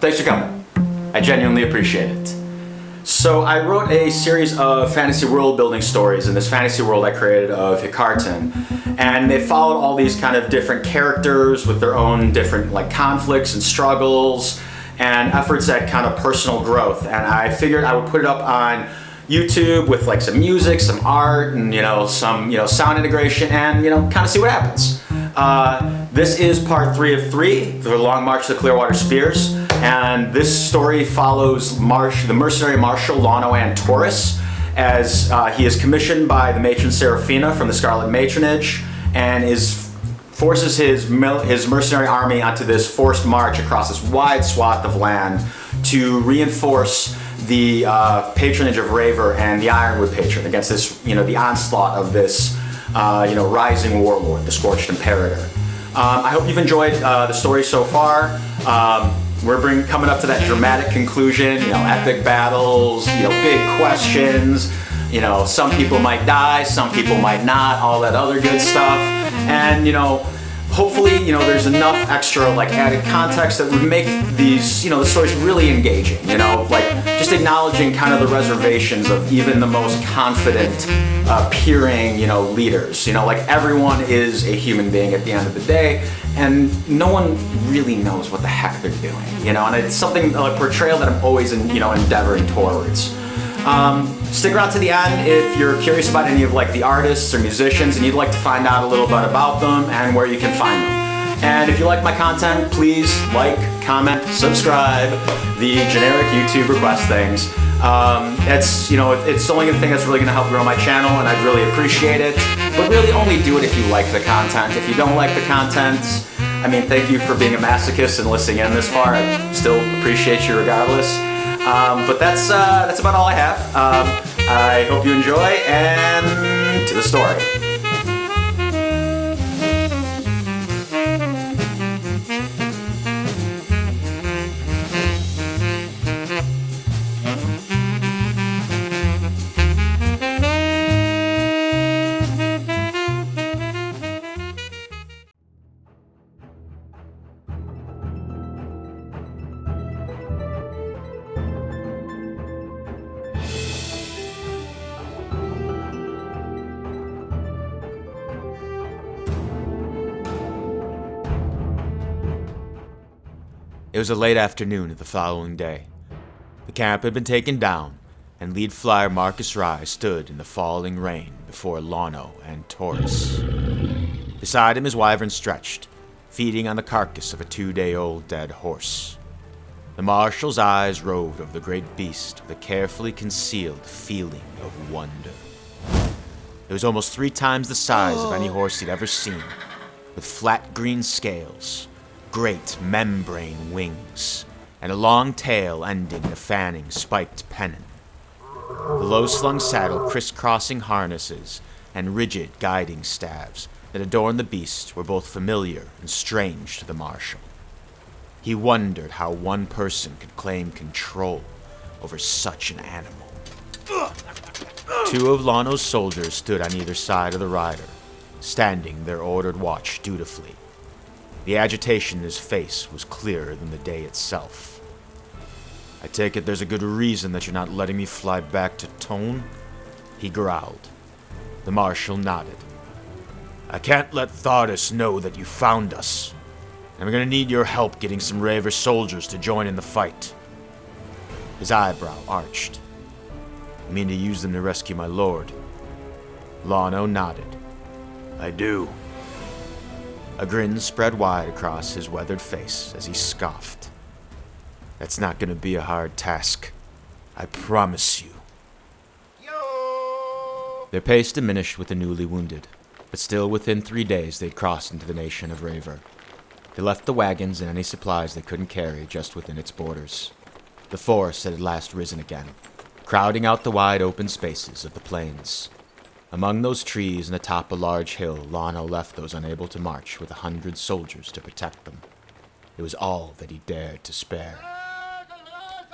thanks for coming. I genuinely appreciate it. So I wrote a series of fantasy world building stories in this fantasy world I created of Enarten, and they followed all these kind of different characters with their own different like conflicts and struggles and efforts at kind of personal growth. And I figured I would put it up on YouTube with like some music, some art, and some sound integration, and kind of see what happens. This is part 3 of 3, the Long March to the Clearwater Spears, and this story follows the mercenary marshal Lano Taurus as he is commissioned by the matron Seraphina from the Scarlet Matronage, and forces his mercenary army onto this forced march across this wide swath of land to reinforce the patronage of Raver and the Ironwood patron against this, the onslaught of this, rising warlord, the Scorched Imperator. I hope you've enjoyed the story so far. We're coming up to that dramatic conclusion, epic battles, big questions. Some people might die, some people might not, all that other good stuff. And, hopefully, there's enough extra added context that would make these, the stories really engaging, just acknowledging kind of the reservations of even the most confident, peering, leaders. Everyone is a human being at the end of the day, and no one really knows what the heck they're doing, and it's something, a portrayal that I'm always, endeavoring towards. Stick around to the end if you're curious about any of the artists or musicians and you'd like to find out a little bit about them and where you can find them. And if you like my content, please like, comment, subscribe, the generic YouTube request things. It's the only thing that's really going to help grow my channel, and I'd really appreciate it. But really only do it if you like the content. If you don't like the content, thank you for being a masochist and listening in this far. I still appreciate you regardless. But that's about all I have. I hope you enjoy, and to the story. It was a late afternoon of the following day. The camp had been taken down, and lead flyer Marcus Rye stood in the falling rain before Lano and Taurus. Beside him his wyvern stretched, feeding on the carcass of a 2-day-old dead horse. The marshal's eyes roved over the great beast with a carefully concealed feeling of wonder. It was almost 3 times the size of any horse he'd ever seen, with flat green scales, great membrane wings, and a long tail ending in a fanning spiked pennon. The low-slung saddle, crisscrossing harnesses, and rigid guiding staves that adorned the beast were both familiar and strange to the marshal. He wondered how one person could claim control over such an animal. 2 of Lano's soldiers stood on either side of the rider, standing their ordered watch dutifully. The agitation in his face was clearer than the day itself. "I take it there's a good reason that you're not letting me fly back to Tone?" he growled. The marshal nodded. "I can't let Thardus know that you found us. I'm gonna need your help getting some Raver soldiers to join in the fight." His eyebrow arched. "You mean to use them to rescue my lord?" Lano nodded. "I do." A grin spread wide across his weathered face as he scoffed. "That's not going to be a hard task. I promise you." Their pace diminished with the newly wounded, but still within 3 days they'd crossed into the nation of Raver. They left the wagons and any supplies they couldn't carry just within its borders. The forest had at last risen again, crowding out the wide open spaces of the plains. Among those trees and atop a large hill, Lano left those unable to march with 100 soldiers to protect them. It was all that he dared to spare.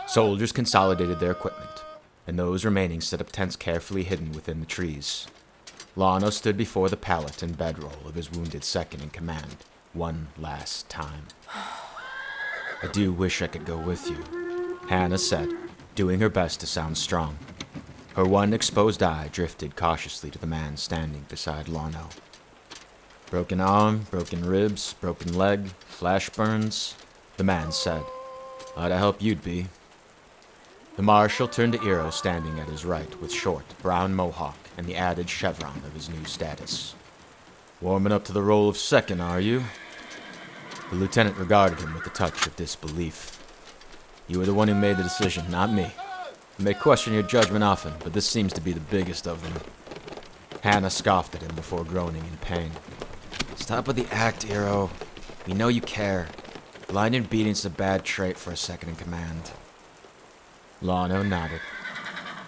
Soldiers consolidated their equipment, and those remaining set up tents carefully hidden within the trees. Lano stood before the pallet and bedroll of his wounded second-in-command one last time. I do wish I could go with you, Hannah said, doing her best to sound strong. Her one exposed eye drifted cautiously to the man standing beside Lano. Broken arm, broken ribs, broken leg, flash burns, the man said. I'd help you'd be. The marshal turned to Eero standing at his right with short, brown mohawk and the added chevron of his new status. Warming up to the role of second, are you? The lieutenant regarded him with a touch of disbelief. You were the one who made the decision, not me. I may question your judgment often, but this seems to be the biggest of them. Hannah scoffed at him before groaning in pain. Stop with the act, Eero. We know you care. Blind obedience is a bad trait for a second in command. Lano nodded.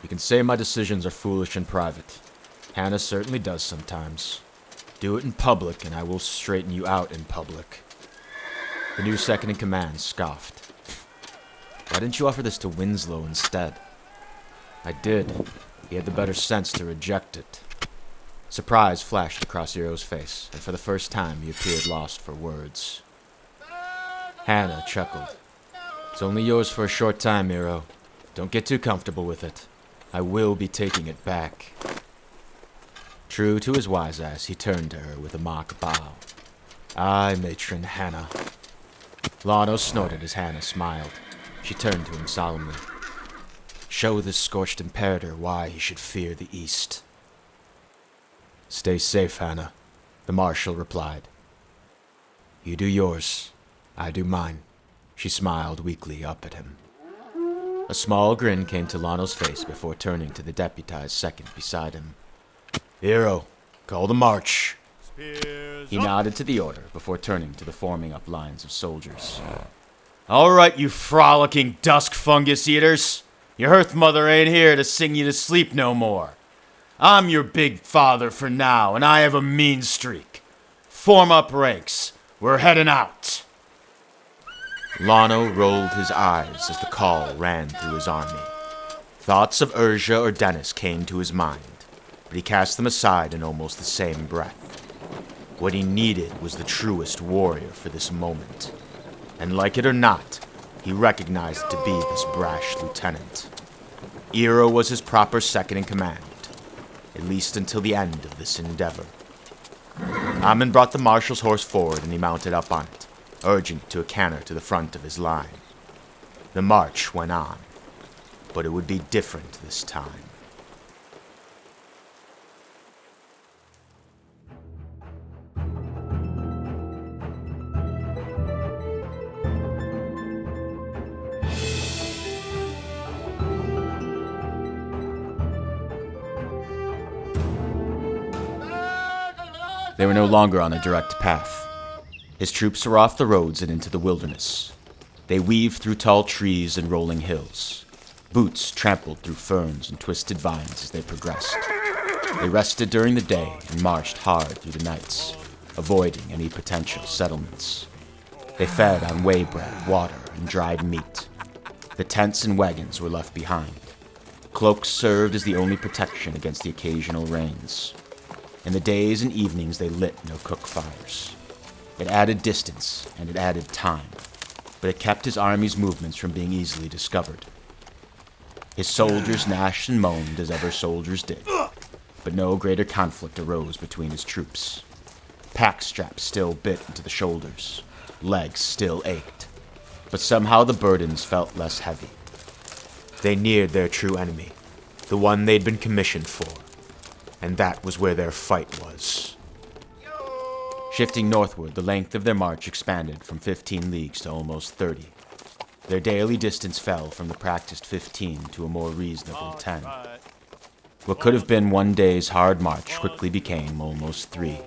You can say my decisions are foolish in private. Hannah certainly does sometimes. Do it in public, and I will straighten you out in public. The new second in command scoffed. Why didn't you offer this to Winslow instead? I did. He had the better sense to reject it. Surprise flashed across Eero's face, and for the first time he appeared lost for words. Hannah chuckled. It's only yours for a short time, Eero. Don't get too comfortable with it. I will be taking it back. True to his wise ass, he turned to her with a mock bow. Aye, matron Hannah. Lano snorted as Hannah smiled. She turned to him solemnly. Show this scorched imperator why he should fear the East. Stay safe, Hannah, the marshal replied. You do yours, I do mine. She smiled weakly up at him. A small grin came to Lano's face before turning to the deputized second beside him. Eero, call the march. He nodded to the order before turning to the forming up lines of soldiers. All right, you frolicking dusk fungus eaters. Your Earth Mother ain't here to sing you to sleep no more. I'm your big father for now, and I have a mean streak. Form up ranks. We're heading out. Lano rolled his eyes as the call ran through his army. Thoughts of Urja or Dennis came to his mind, but he cast them aside in almost the same breath. What he needed was the truest warrior for this moment. And like it or not, he recognized it to be this brash lieutenant. Eero was his proper second in command, at least until the end of this endeavor. Amon brought the marshal's horse forward and he mounted up on it, urging it to a canter to the front of his line. The march went on, but it would be different this time. They were no longer on a direct path. His troops were off the roads and into the wilderness. They weaved through tall trees and rolling hills. Boots trampled through ferns and twisted vines as they progressed. They rested during the day and marched hard through the nights, avoiding any potential settlements. They fed on whey bread, water, and dried meat. The tents and wagons were left behind. Cloaks served as the only protection against the occasional rains. In the days and evenings they lit no cook fires. It added distance and it added time, but it kept his army's movements from being easily discovered. His soldiers gnashed and moaned as ever soldiers did, but no greater conflict arose between his troops. Pack straps still bit into the shoulders, legs still ached, but somehow the burdens felt less heavy. They neared their true enemy, the one they'd been commissioned for. And that was where their fight was. Shifting northward, the length of their march expanded from 15 leagues to almost 30. Their daily distance fell from the practiced 15 to a more reasonable 10. What could have been one day's hard march quickly became almost 3.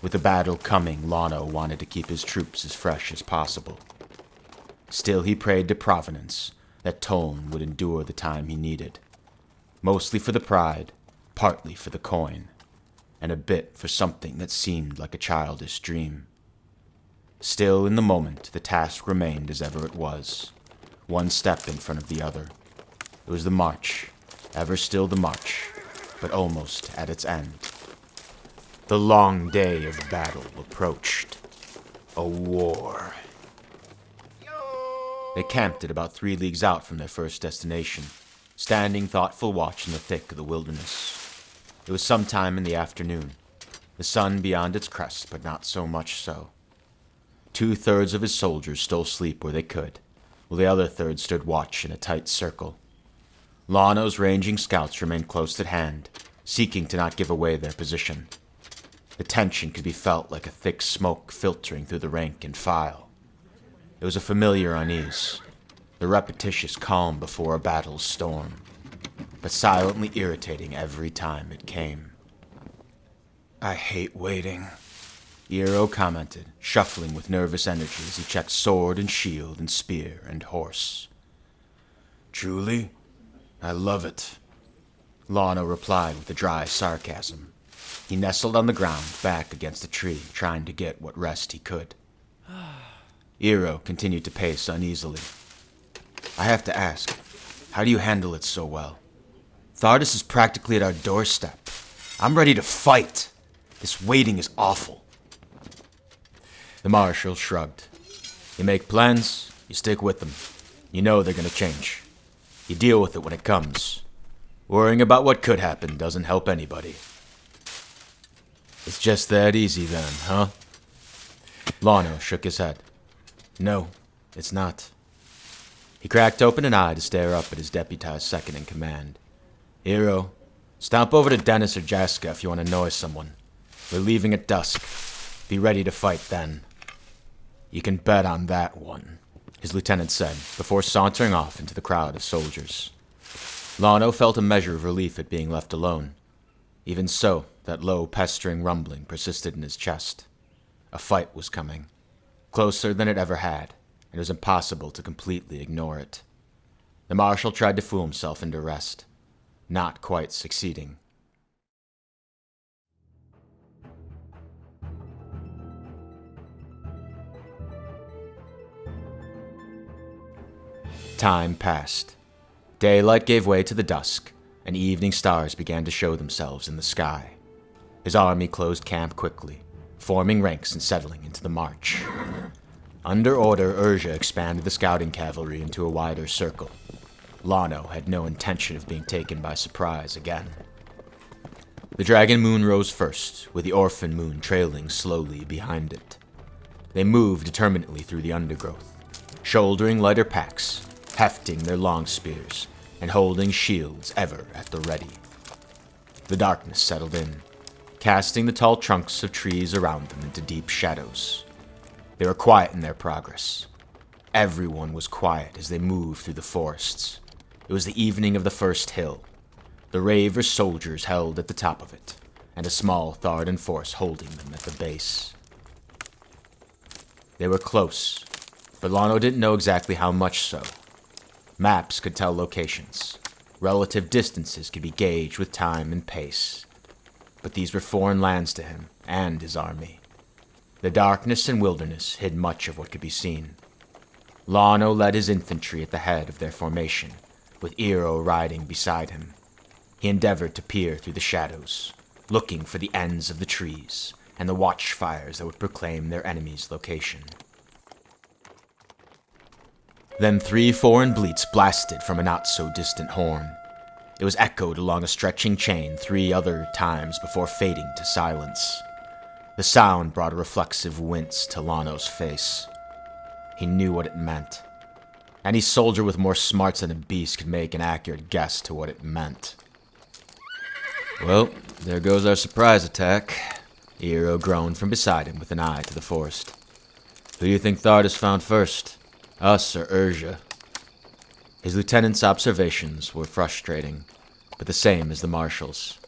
With the battle coming, Lano wanted to keep his troops as fresh as possible. Still, he prayed to Providence that Toln would endure the time he needed, mostly for the pride, partly for the coin, and a bit for something that seemed like a childish dream. Still, in the moment, the task remained as ever it was, one step in front of the other. It was the march, ever still the march, but almost at its end. The long day of battle approached. A war. They camped at about 3 leagues out from their first destination, standing thoughtful watch in the thick of the wilderness. It was sometime in the afternoon, the sun beyond its crest, but not so much so. 2/3 of his soldiers stole sleep where they could, while the other third stood watch in a tight circle. Lono's ranging scouts remained close at hand, seeking to not give away their position. The tension could be felt like a thick smoke filtering through the rank and file. It was a familiar unease, the repetitious calm before a battle's storm, but silently irritating every time it came. "I hate waiting," Eero commented, shuffling with nervous energy as he checked sword and shield and spear and horse. "Truly, I love it," Lono replied with a dry sarcasm. He nestled on the ground, back against a tree, trying to get what rest he could. Eero continued to pace uneasily. "I have to ask, how do you handle it so well? Thardus is practically at our doorstep. I'm ready to fight. This waiting is awful." The Marshal shrugged. "You make plans, you stick with them. You know they're going to change. You deal with it when it comes. Worrying about what could happen doesn't help anybody." "It's just that easy then, huh?" Lono shook his head. "No, it's not." He cracked open an eye to stare up at his deputized second in command. "Eero, stomp over to Dennis or Jaska if you want to annoy someone. We're leaving at dusk. Be ready to fight then." "You can bet on that one," his lieutenant said, before sauntering off into the crowd of soldiers. Lono felt a measure of relief at being left alone. Even so, that low, pestering rumbling persisted in his chest. A fight was coming, closer than it ever had, and it was impossible to completely ignore it. The Marshal tried to fool himself into rest, not quite succeeding. Time passed. Daylight gave way to the dusk, and evening stars began to show themselves in the sky. His army closed camp quickly, forming ranks and settling into the march. Under order, Urja expanded the scouting cavalry into a wider circle. Lono had no intention of being taken by surprise again. The dragon moon rose first, with the orphan moon trailing slowly behind it. They moved determinedly through the undergrowth, shouldering lighter packs, hefting their long spears, and holding shields ever at the ready. The darkness settled in, casting the tall trunks of trees around them into deep shadows. They were quiet in their progress. Everyone was quiet as they moved through the forests. It was the evening of the first hill. The Raver soldiers held at the top of it, and a small Thardan force holding them at the base. They were close, but Lono didn't know exactly how much so. Maps could tell locations. Relative distances could be gauged with time and pace. But these were foreign lands to him and his army. The darkness and wilderness hid much of what could be seen. Lono led his infantry at the head of their formation, with Eero riding beside him. He endeavored to peer through the shadows, looking for the ends of the trees and the watchfires that would proclaim their enemy's location. Then 3 foreign bleats blasted from a not-so-distant horn. It was echoed along a stretching chain 3 other times before fading to silence. The sound brought a reflexive wince to Lono's face. He knew what it meant. Any soldier with more smarts than a beast could make an accurate guess to what it meant. "Well, there goes our surprise attack," Eero groaned from beside him with an eye to the forest. "Who do you think Thardus found first? Us or Urja?" His lieutenant's observations were frustrating, but the same as the Marshal's.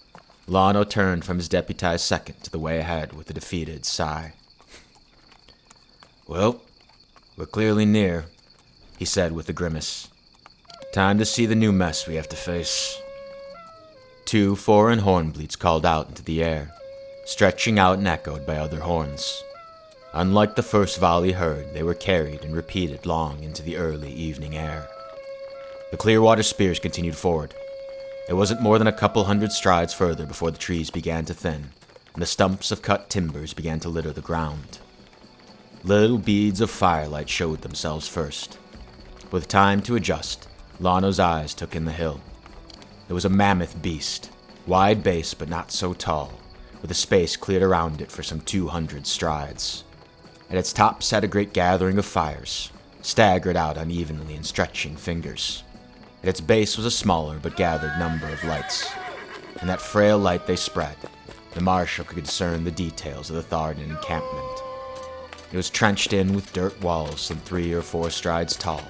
Lono turned from his deputized second to the way ahead with a defeated sigh. "Well, we're clearly near," he said with a grimace. "Time to see the new mess we have to face." 2 foreign hornbleats called out into the air, stretching out and echoed by other horns. Unlike the first volley heard, they were carried and repeated long into the early evening air. The Clearwater spears continued forward. It wasn't more than a couple hundred strides further before the trees began to thin, and the stumps of cut timbers began to litter the ground. Little beads of firelight showed themselves first. With time to adjust, Lano's eyes took in the hill. It was a mammoth beast, wide base but not so tall, with a space cleared around it for some 200 strides. At its top sat a great gathering of fires, staggered out unevenly in stretching fingers. At its base was a smaller but gathered number of lights. In that frail light they spread, the marshal could discern the details of the Thardan encampment. It was trenched in with dirt walls some 3 or 4 strides tall,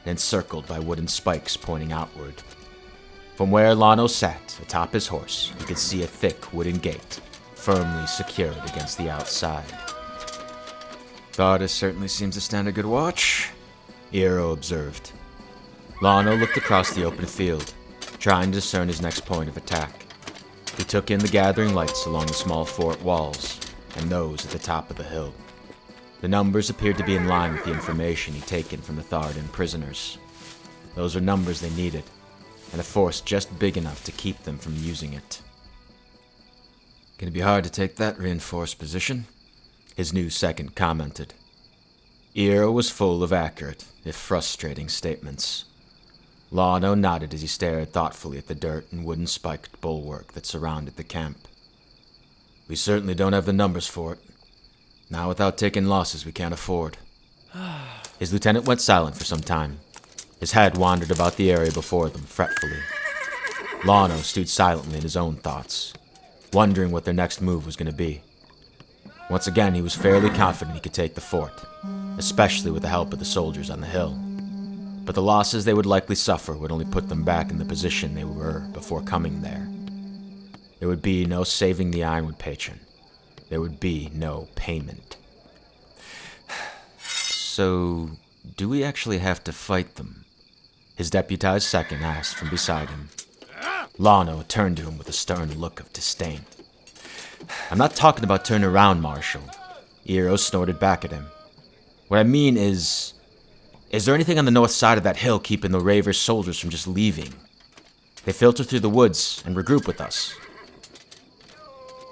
and encircled by wooden spikes pointing outward. From where Lano sat atop his horse, he could see a thick wooden gate, firmly secured against the outside. Thardus certainly seems to stand a good watch, Eero observed. Lano looked across the open field, trying to discern his next point of attack. He took in the gathering lights along the small fort walls, and those at the top of the hill. The numbers appeared to be in line with the information he'd taken from the Thardan prisoners. Those were numbers they needed, and a force just big enough to keep them from using it. Gonna be hard to take that reinforced position, his new second commented. Eero was full of accurate, if frustrating, statements. Lano nodded as he stared thoughtfully at the dirt and wooden spiked bulwark that surrounded the camp. We certainly don't have the numbers for it. Now without taking losses we can't afford. His lieutenant went silent for some time. His head wandered about the area before them, fretfully. Lano stood silently in his own thoughts, wondering what their next move was going to be. Once again, he was fairly confident he could take the fort, especially with the help of the soldiers on the hill. But the losses they would likely suffer would only put them back in the position they were before coming there. There would be no saving the Ironwood patron. There would be no payment. So, do we actually have to fight them? His deputized second asked from beside him. Lano turned to him with a stern look of disdain. I'm not talking about turning around, Marshal. Eero snorted back at him. What I mean is there anything on the north side of that hill keeping the Ravers' soldiers from just leaving? They filter through the woods and regroup with us.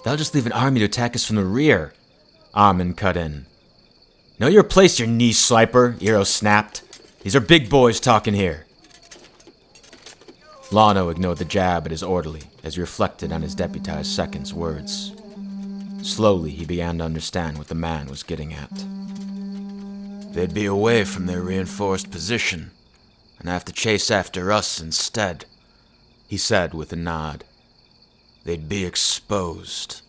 They'll just leave an army to attack us from the rear, Armin cut in. Know your place, you knee sliper, Eero snapped. These are big boys talking here. Lano ignored the jab at his orderly as he reflected on his deputized second's words. Slowly, he began to understand what the man was getting at. They'd be away from their reinforced position and have to chase after us instead, he said with a nod. They'd be exposed.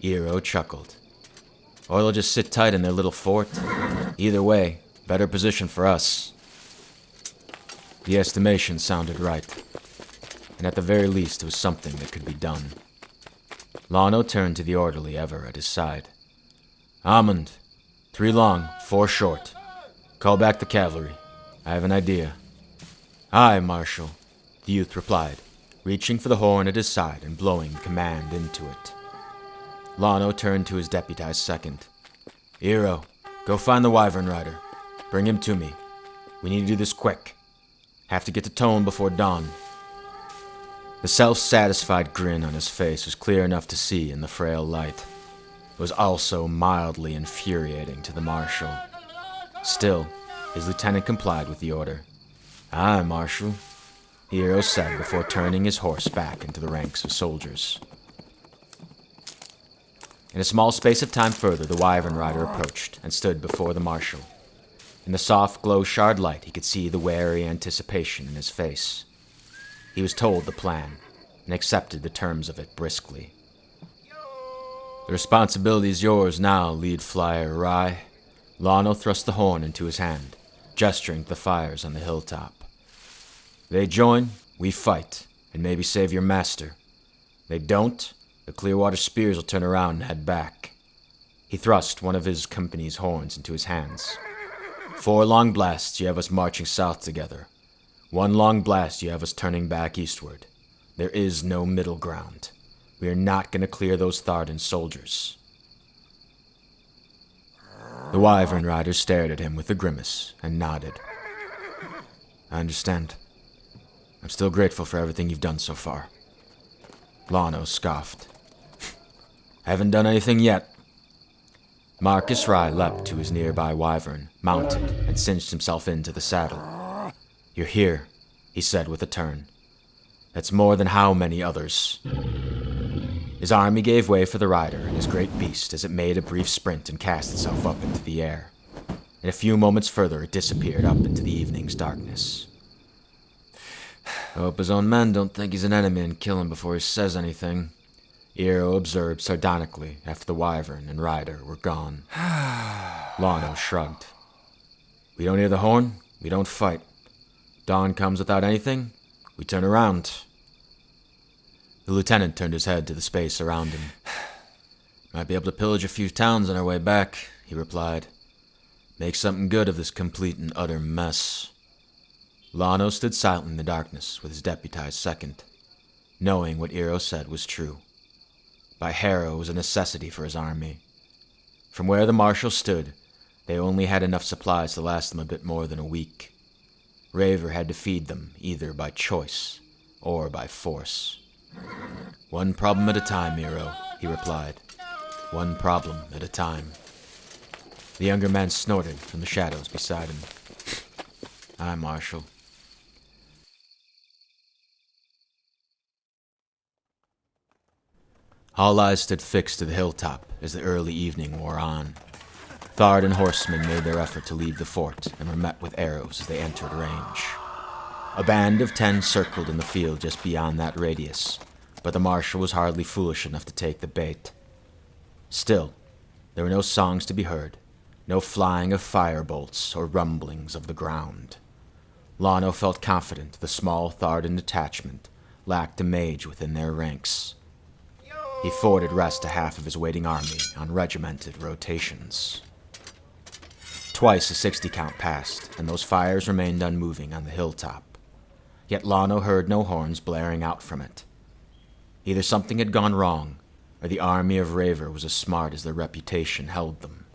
Eero chuckled. Or they'll just sit tight in their little fort. Either way, better position for us. The estimation sounded right, and at the very least it was something that could be done. Lano turned to the orderly ever at his side. Amund, 3 long, 4 short. Call back the cavalry. I have an idea. Aye, Marshal, the youth replied, reaching for the horn at his side and blowing command into it. Lano turned to his deputized second. Eero, go find the Wyvern Rider. Bring him to me. We need to do this quick. Have to get to Tone before dawn. The self-satisfied grin on his face was clear enough to see in the frail light. It was also mildly infuriating to the Marshal. Still, his lieutenant complied with the order. Aye, Marshal, Eero said before turning his horse back into the ranks of soldiers. In a small space of time further, the Wyvern Rider approached and stood before the Marshal. In the soft glow-shard light, he could see the wary anticipation in his face. He was told the plan and accepted the terms of it briskly. The responsibility is yours now, lead flyer Rai. Lano thrust the horn into his hand, gesturing to the fires on the hilltop. They join, we fight, and maybe save your master. They don't, the Clearwater spears will turn around and head back. He thrust one of his company's horns into his hands. 4 long blasts, you have us marching south together. 1 long blast, you have us turning back eastward. There is no middle ground. We are not going to clear those Thardan soldiers. The Wyvern Rider stared at him with a grimace and nodded. I understand. I'm still grateful for everything you've done so far. Lano scoffed. Haven't done anything yet. Marcus Rye leapt to his nearby wyvern, mounted, and cinched himself into the saddle. "You're here," he said with a turn. "That's more than how many others?" His army gave way for the rider and his great beast as it made a brief sprint and cast itself up into the air. In a few moments further, it disappeared up into the evening's darkness. "I hope his own men don't think he's an enemy and kill him before he says anything," Eero observed sardonically after the wyvern and rider were gone. Lono shrugged. "We don't hear the horn, we don't fight. Dawn comes without anything, we turn around." The lieutenant turned his head to the space around him. "Might be able to pillage a few towns on our way back," he replied. "Make something good of this complete and utter mess." Lono stood silent in the darkness with his deputized second, knowing what Eero said was true. By Harrow was a necessity for his army. From where the marshal stood, they only had enough supplies to last them a bit more than a week. Raver had to feed them either by choice or by force. "One problem at a time, Eero," he replied. "One problem at a time." The younger man snorted from the shadows beside him. "Aye, Marshal." All eyes stood fixed to the hilltop as the early evening wore on. Thard and horsemen made their effort to leave the fort and were met with arrows as they entered range. A band of 10 circled in the field just beyond that radius, but the marshal was hardly foolish enough to take the bait. Still, there were no songs to be heard, no flying of firebolts or rumblings of the ground. Lono felt confident the small Thardan detachment lacked a mage within their ranks. He afforded rest to half of his waiting army on regimented rotations. Twice a 60 count passed, and those fires remained unmoving on the hilltop. Yet Lono heard no horns blaring out from it. Either something had gone wrong, or the army of Raver was as smart as their reputation held them.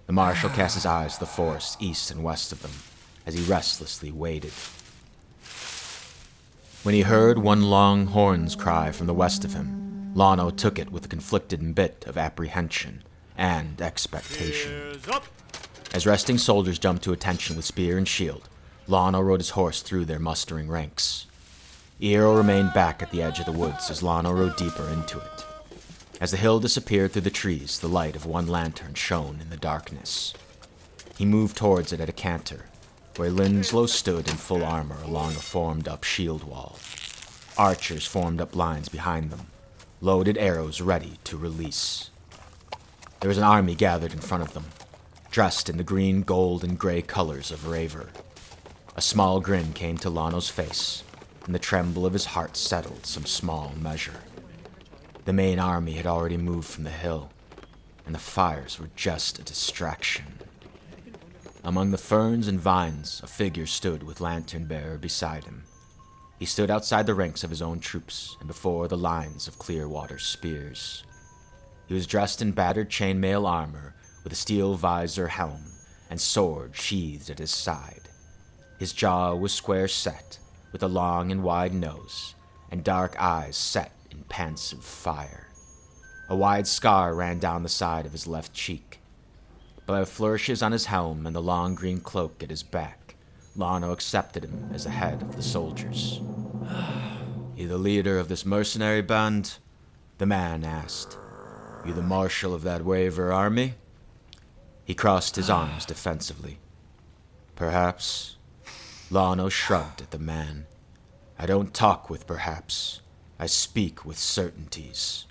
The marshal cast his eyes to the forest east and west of them, as he restlessly waited. When he heard one long horn's cry from the west of him, Lono took it with a conflicted bit of apprehension and expectation. As resting soldiers jumped to attention with spear and shield, Lono rode his horse through their mustering ranks. Eero remained back at the edge of the woods as Lono rode deeper into it. As the hill disappeared through the trees, the light of one lantern shone in the darkness. He moved towards it at a canter, where Linslow stood in full armor along a formed-up shield wall. Archers formed up lines behind them, loaded arrows ready to release. There was an army gathered in front of them, dressed in the green, gold, and gray colors of Raver. A small grin came to Lono's face, and the tremble of his heart settled some small measure. The main army had already moved from the hill, and the fires were just a distraction. Among the ferns and vines, a figure stood with lantern-bearer beside him. He stood outside the ranks of his own troops and before the lines of Clearwater spears. He was dressed in battered chainmail armor with a steel visor helm and sword sheathed at his side. His jaw was square set, with a long and wide nose, and dark eyes set in pensive fire. A wide scar ran down the side of his left cheek. By flourishes on his helm and the long green cloak at his back, Lono accepted him as the head of the soldiers. "You the leader of this mercenary band?" the man asked. "You the marshal of that Waver army?" He crossed his arms defensively. "Perhaps." Lono shrugged at the man. "I don't talk with perhaps. I speak with certainties."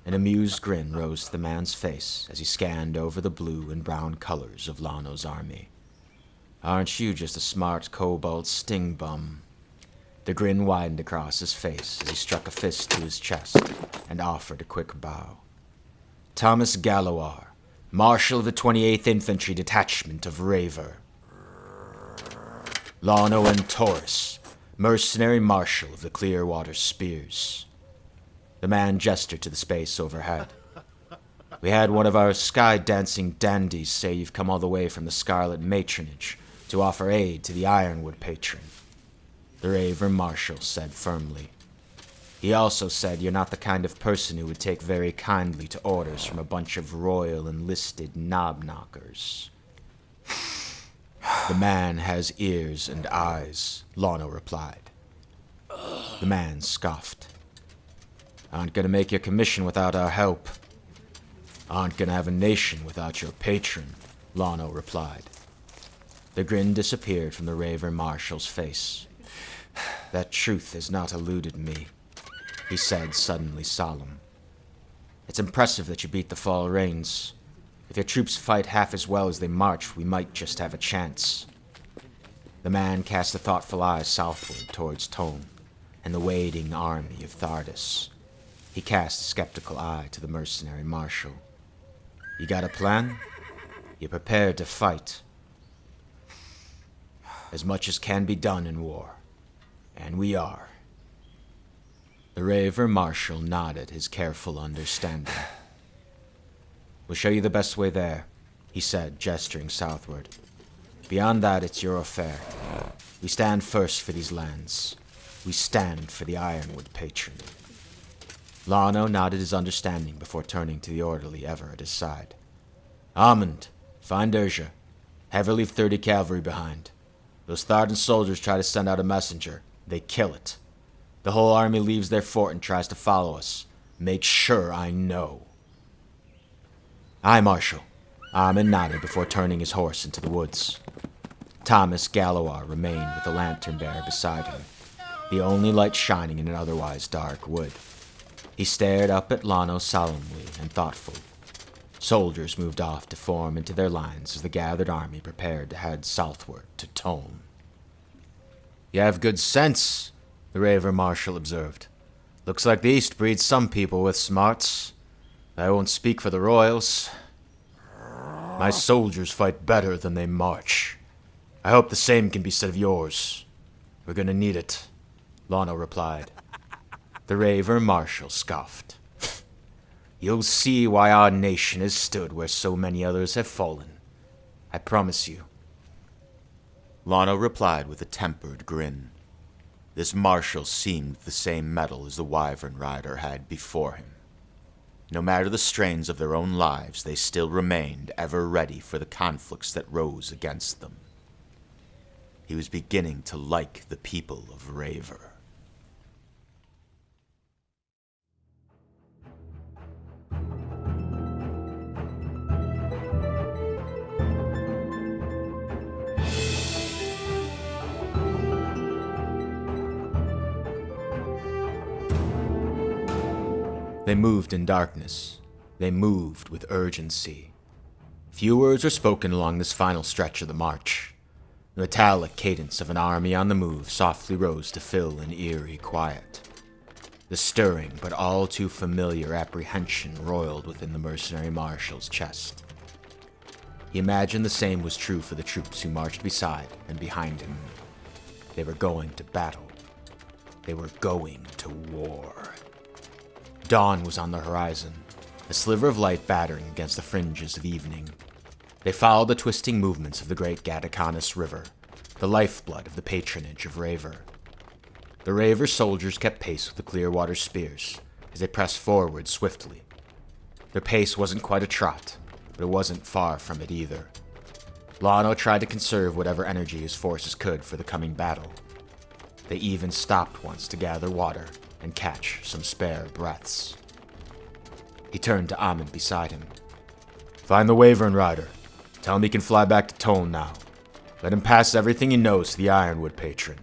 An amused grin rose to the man's face as he scanned over the blue and brown colors of Lono's army. "Aren't you just a smart kobold sting bum?" The grin widened across his face as he struck a fist to his chest and offered a quick bow. "Thomas Gallowar, Marshal of the 28th Infantry Detachment of Raver." "Lono and Taurus, Mercenary Marshal of the Clearwater Spears." The man gestured to the space overhead. "We had one of our sky-dancing dandies say you've come all the way from the Scarlet Matronage to offer aid to the Ironwood patron," the Raver Marshal said firmly. He also said you're not the kind of person who would take very kindly to orders from a bunch of royal enlisted knob-knockers. The man has ears and eyes, Lono replied. The man scoffed. Aren't gonna make your commission without our help. Aren't gonna have a nation without your patron, Lono replied. The grin disappeared from the Raver Marshal's face. That truth has not eluded me, he said, suddenly solemn. It's impressive that you beat the fall rains. If your troops fight half as well as they march, we might just have a chance. The man cast a thoughtful eye southward towards Tone and the waiting army of Thardis. He cast a skeptical eye to the mercenary marshal. You got a plan? You prepared to fight? As much as can be done in war. And we are. The Raver Marshal nodded his careful understanding. We'll show you the best way there, he said, gesturing southward. Beyond that, it's your affair. We stand first for these lands. We stand for the Ironwood patron. Lono nodded his understanding before turning to the orderly ever at his side. Almond, find Urja. Have her leave 30 cavalry behind. Those Thardan soldiers try to send out a messenger. They kill it. The whole army leaves their fort and tries to follow us. Make sure I know. Aye, Marshal. Amon nodded before turning his horse into the woods. Thomas Gallowar remained with the lantern-bearer beside him, the only light shining in an otherwise dark wood. He stared up at Lono solemnly and thoughtful. Soldiers moved off to form into their lines as the gathered army prepared to head southward to Tone. You have good sense, the Raver Marshal observed. Looks like the East breeds some people with smarts. I won't speak for the royals. My soldiers fight better than they march. I hope the same can be said of yours. We're gonna need it, Lono replied. The Raver Marshal scoffed. You'll see why our nation has stood where so many others have fallen. I promise you. Lono replied with a tempered grin. This marshal seemed the same mettle as the wyvern rider had before him. No matter the strains of their own lives, they still remained ever ready for the conflicts that rose against them. He was beginning to like the people of Raver. They moved in darkness. They moved with urgency. Few words were spoken along this final stretch of the march. The metallic cadence of an army on the move softly rose to fill an eerie quiet. The stirring but all too familiar apprehension roiled within the mercenary marshal's chest. He imagined the same was true for the troops who marched beside and behind him. They were going to battle. They were going to war. Dawn was on the horizon, a sliver of light battering against the fringes of evening. They followed the twisting movements of the great Gadakanis River, the lifeblood of the patronage of Raver. The Raver soldiers kept pace with the Clearwater spears as they pressed forward swiftly. Their pace wasn't quite a trot, but it wasn't far from it either. Lono tried to conserve whatever energy his forces could for the coming battle. They even stopped once to gather water and catch some spare breaths. He turned to Amon beside him. Find the Wyvern Rider. Tell him he can fly back to Tone now. Let him pass everything he knows to the Ironwood patron.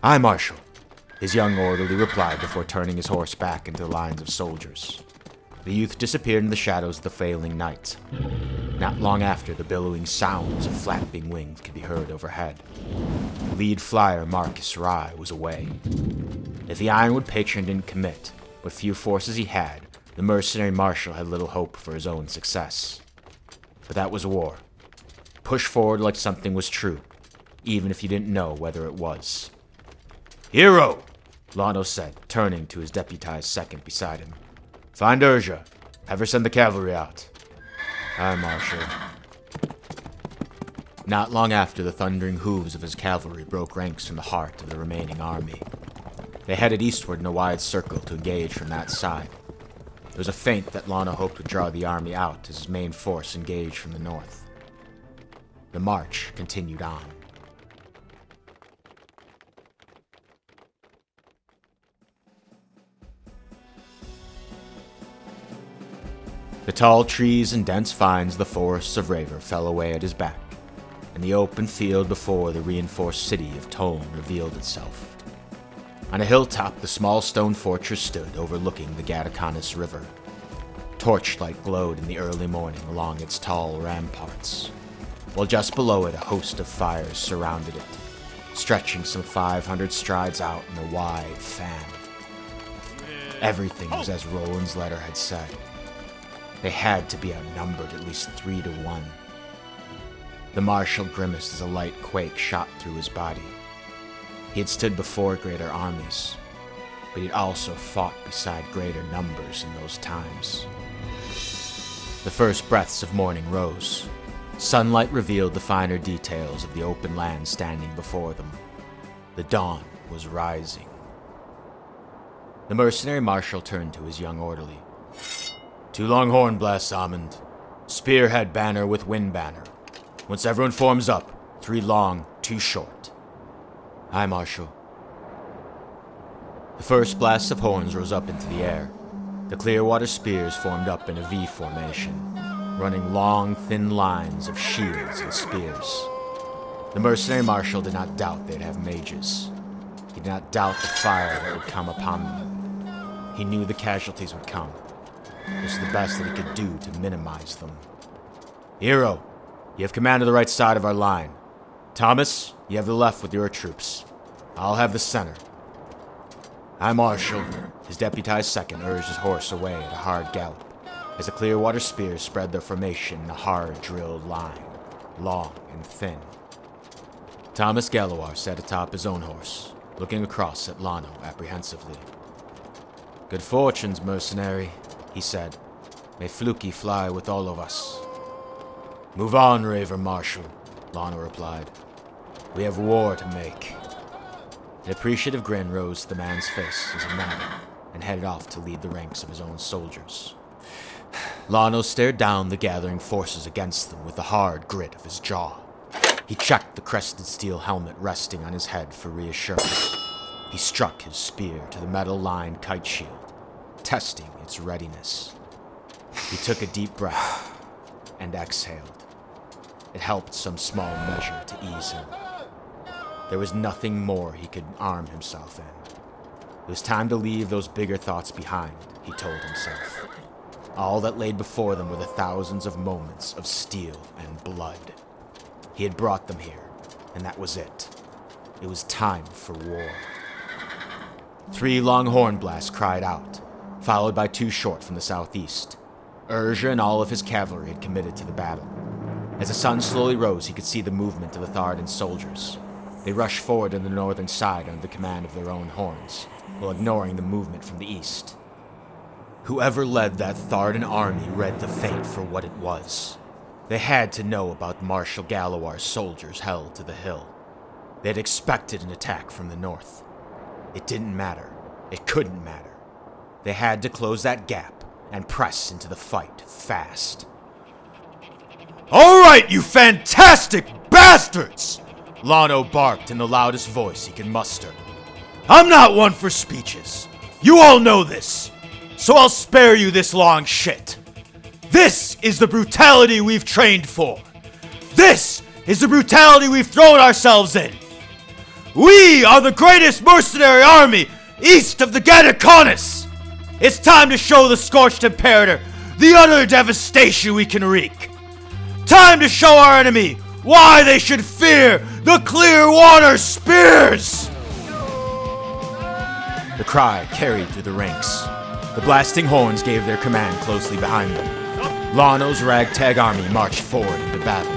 Aye, Marshal, his young orderly replied before turning his horse back into the lines of soldiers. The youth disappeared in the shadows of the failing night. Not long after, the billowing sounds of flapping wings could be heard overhead. Lead flyer Marcus Rye was away. If the Ironwood patron didn't commit, what few forces he had, the mercenary marshal had little hope for his own success. But that was war. Push forward like something was true, even if you didn't know whether it was. Hero, Lono said, turning to his deputized second beside him. Find Urja. Have her send the cavalry out. Aye, Marshal. Not long after, the thundering hooves of his cavalry broke ranks from the heart of the remaining army. They headed eastward in a wide circle to engage from that side. There was a feint that Lano hoped would draw the army out as his main force engaged from the north. The march continued on. The tall trees and dense vines of the forests of Raver fell away at his back, and the open field before the reinforced city of Toln revealed itself. On a hilltop, the small stone fortress stood overlooking the Gadacanis River. Torchlight glowed in the early morning along its tall ramparts, while just below it a host of fires surrounded it, stretching some 500 strides out in a wide fan. Everything was as Roland's letter had said. They had to be outnumbered at least 3-1. The marshal grimaced as a light quake shot through his body. He had stood before greater armies, but he'd also fought beside greater numbers in those times. The first breaths of morning rose. Sunlight revealed the finer details of the open land standing before them. The dawn was rising. The mercenary marshal turned to his young orderly. 2 long horn blasts, Amund. Spearhead banner with wind banner. Once everyone forms up, 3 long, 2 short. Aye, Marshal. The first blasts of horns rose up into the air. The Clearwater spears formed up in a V formation, running long, thin lines of shields and spears. The mercenary marshal did not doubt they'd have mages. He did not doubt the fire that would come upon them. He knew the casualties would come. This was the best that he could do to minimize them. Hero, you have command of the right side of our line. Thomas, you have the left with your troops. I'll have the center. Aye, Marshal. His deputized second urged his horse away at a hard gallop, as the Clearwater spears spread their formation in a hard drilled line, long and thin. Thomas Gallowar sat atop his own horse, looking across at Lano apprehensively. Good fortunes, mercenary, he said. May Fluky fly with all of us. Move on, Raver Marshal, Lano replied. We have war to make. An appreciative grin rose to the man's face as he nodded and headed off to lead the ranks of his own soldiers. Lano stared down the gathering forces against them with the hard grit of his jaw. He checked the crested steel helmet resting on his head for reassurance. He struck his spear to the metal-lined kite shield, testing its readiness. He took a deep breath and exhaled. It helped some small measure to ease him. There was nothing more he could arm himself in. It was time to leave those bigger thoughts behind, he told himself. All that laid before them were the thousands of moments of steel and blood. He had brought them here, and that was it. It was time for war. 3 long horn blasts cried out, followed by 2 short from the southeast. Urza and all of his cavalry had committed to the battle. As the sun slowly rose, he could see the movement of the Thardan soldiers. They rushed forward to the northern side under the command of their own horns, while ignoring the movement from the east. Whoever led that Thardan army read the fate for what it was. They had to know about Marshal Gallowar's soldiers held to the hill. They had expected an attack from the north. It didn't matter. It couldn't matter. They had to close that gap and press into the fight fast. All right, you fantastic bastards! Lano barked in the loudest voice he could muster. I'm not one for speeches. You all know this. So I'll spare you this long shit. This is the brutality we've trained for. This is the brutality we've thrown ourselves in. We are the greatest mercenary army east of the Gadacanis. It's time to show the Scorched Imperator the utter devastation we can wreak. Time to show our enemy why they should fear the Clearwater spears! The cry carried through the ranks. The blasting horns gave their command closely behind them. Lano's ragtag army marched forward into battle.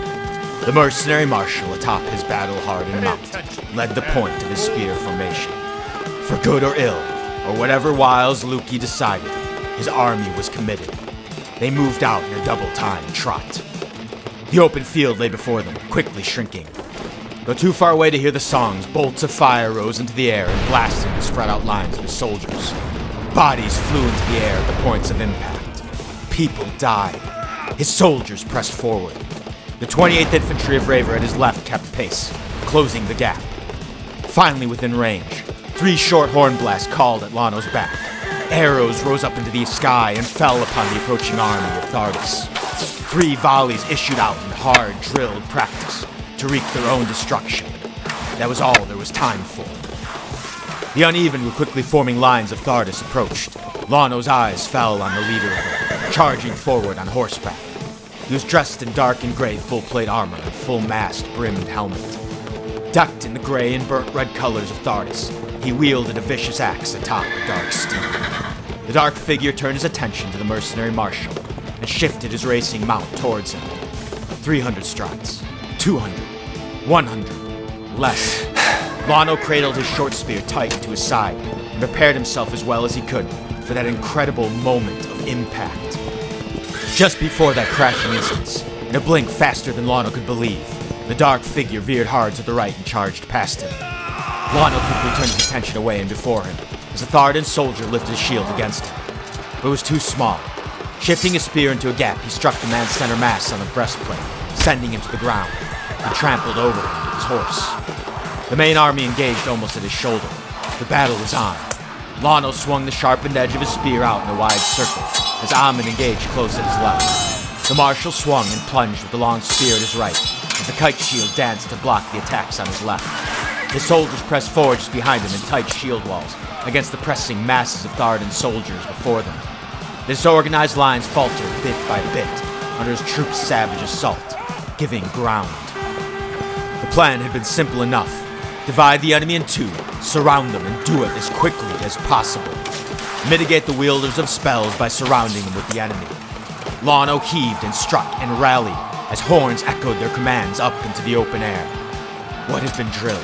The mercenary marshal atop his battle-hardened mount led the point of his spear formation. For good or ill, or whatever wiles Luki decided, his army was committed. They moved out in a double-time trot. The open field lay before them, quickly shrinking. Though too far away to hear the songs, bolts of fire rose into the air and blasted the spread out lines of his soldiers. Bodies flew into the air at the points of impact. People died. His soldiers pressed forward. The 28th Infantry of Raver at his left kept pace, closing the gap. Finally within range, 3 short horn blasts called at Lano's back. Arrows rose up into the sky and fell upon the approaching army of Thardus. 3 volleys issued out in hard, drilled practice to wreak their own destruction. That was all there was time for. The uneven but quickly forming lines of Thardus approached. Lano's eyes fell on the leader of them, charging forward on horseback. He was dressed in dark and gray full-plate armor and full-mast brimmed helmet. Decked in the gray and burnt red colors of Thardus, he wielded a vicious axe atop a dark steed. The dark figure turned his attention to the mercenary marshal and shifted his racing mount towards him. 300 strides, 200, 100, less. Lano cradled his short spear tight to his side and prepared himself as well as he could for that incredible moment of impact. Just before that crashing instance, in a blink faster than Lano could believe, the dark figure veered hard to the right and charged past him. Lano quickly turned his attention away and before him, as a Thardan soldier lifted his shield against him. But it was too small. Shifting his spear into a gap, he struck the man's center mass on the breastplate, sending him to the ground, and trampled over him with his horse. The main army engaged almost at his shoulder. The battle was on. Lano swung the sharpened edge of his spear out in a wide circle, as Amon engaged close at his left. The marshal swung and plunged with the long spear at his right, as the kite shield danced to block the attacks on his left. His soldiers pressed forward just behind him in tight shield walls, against the pressing masses of Thardan soldiers before them. The disorganized lines faltered bit by bit, under his troops' savage assault, giving ground. The plan had been simple enough. Divide the enemy in 2, surround them, and do it as quickly as possible. Mitigate the wielders of spells by surrounding them with the enemy. Lano heaved and struck and rallied as horns echoed their commands up into the open air. What had been drilled?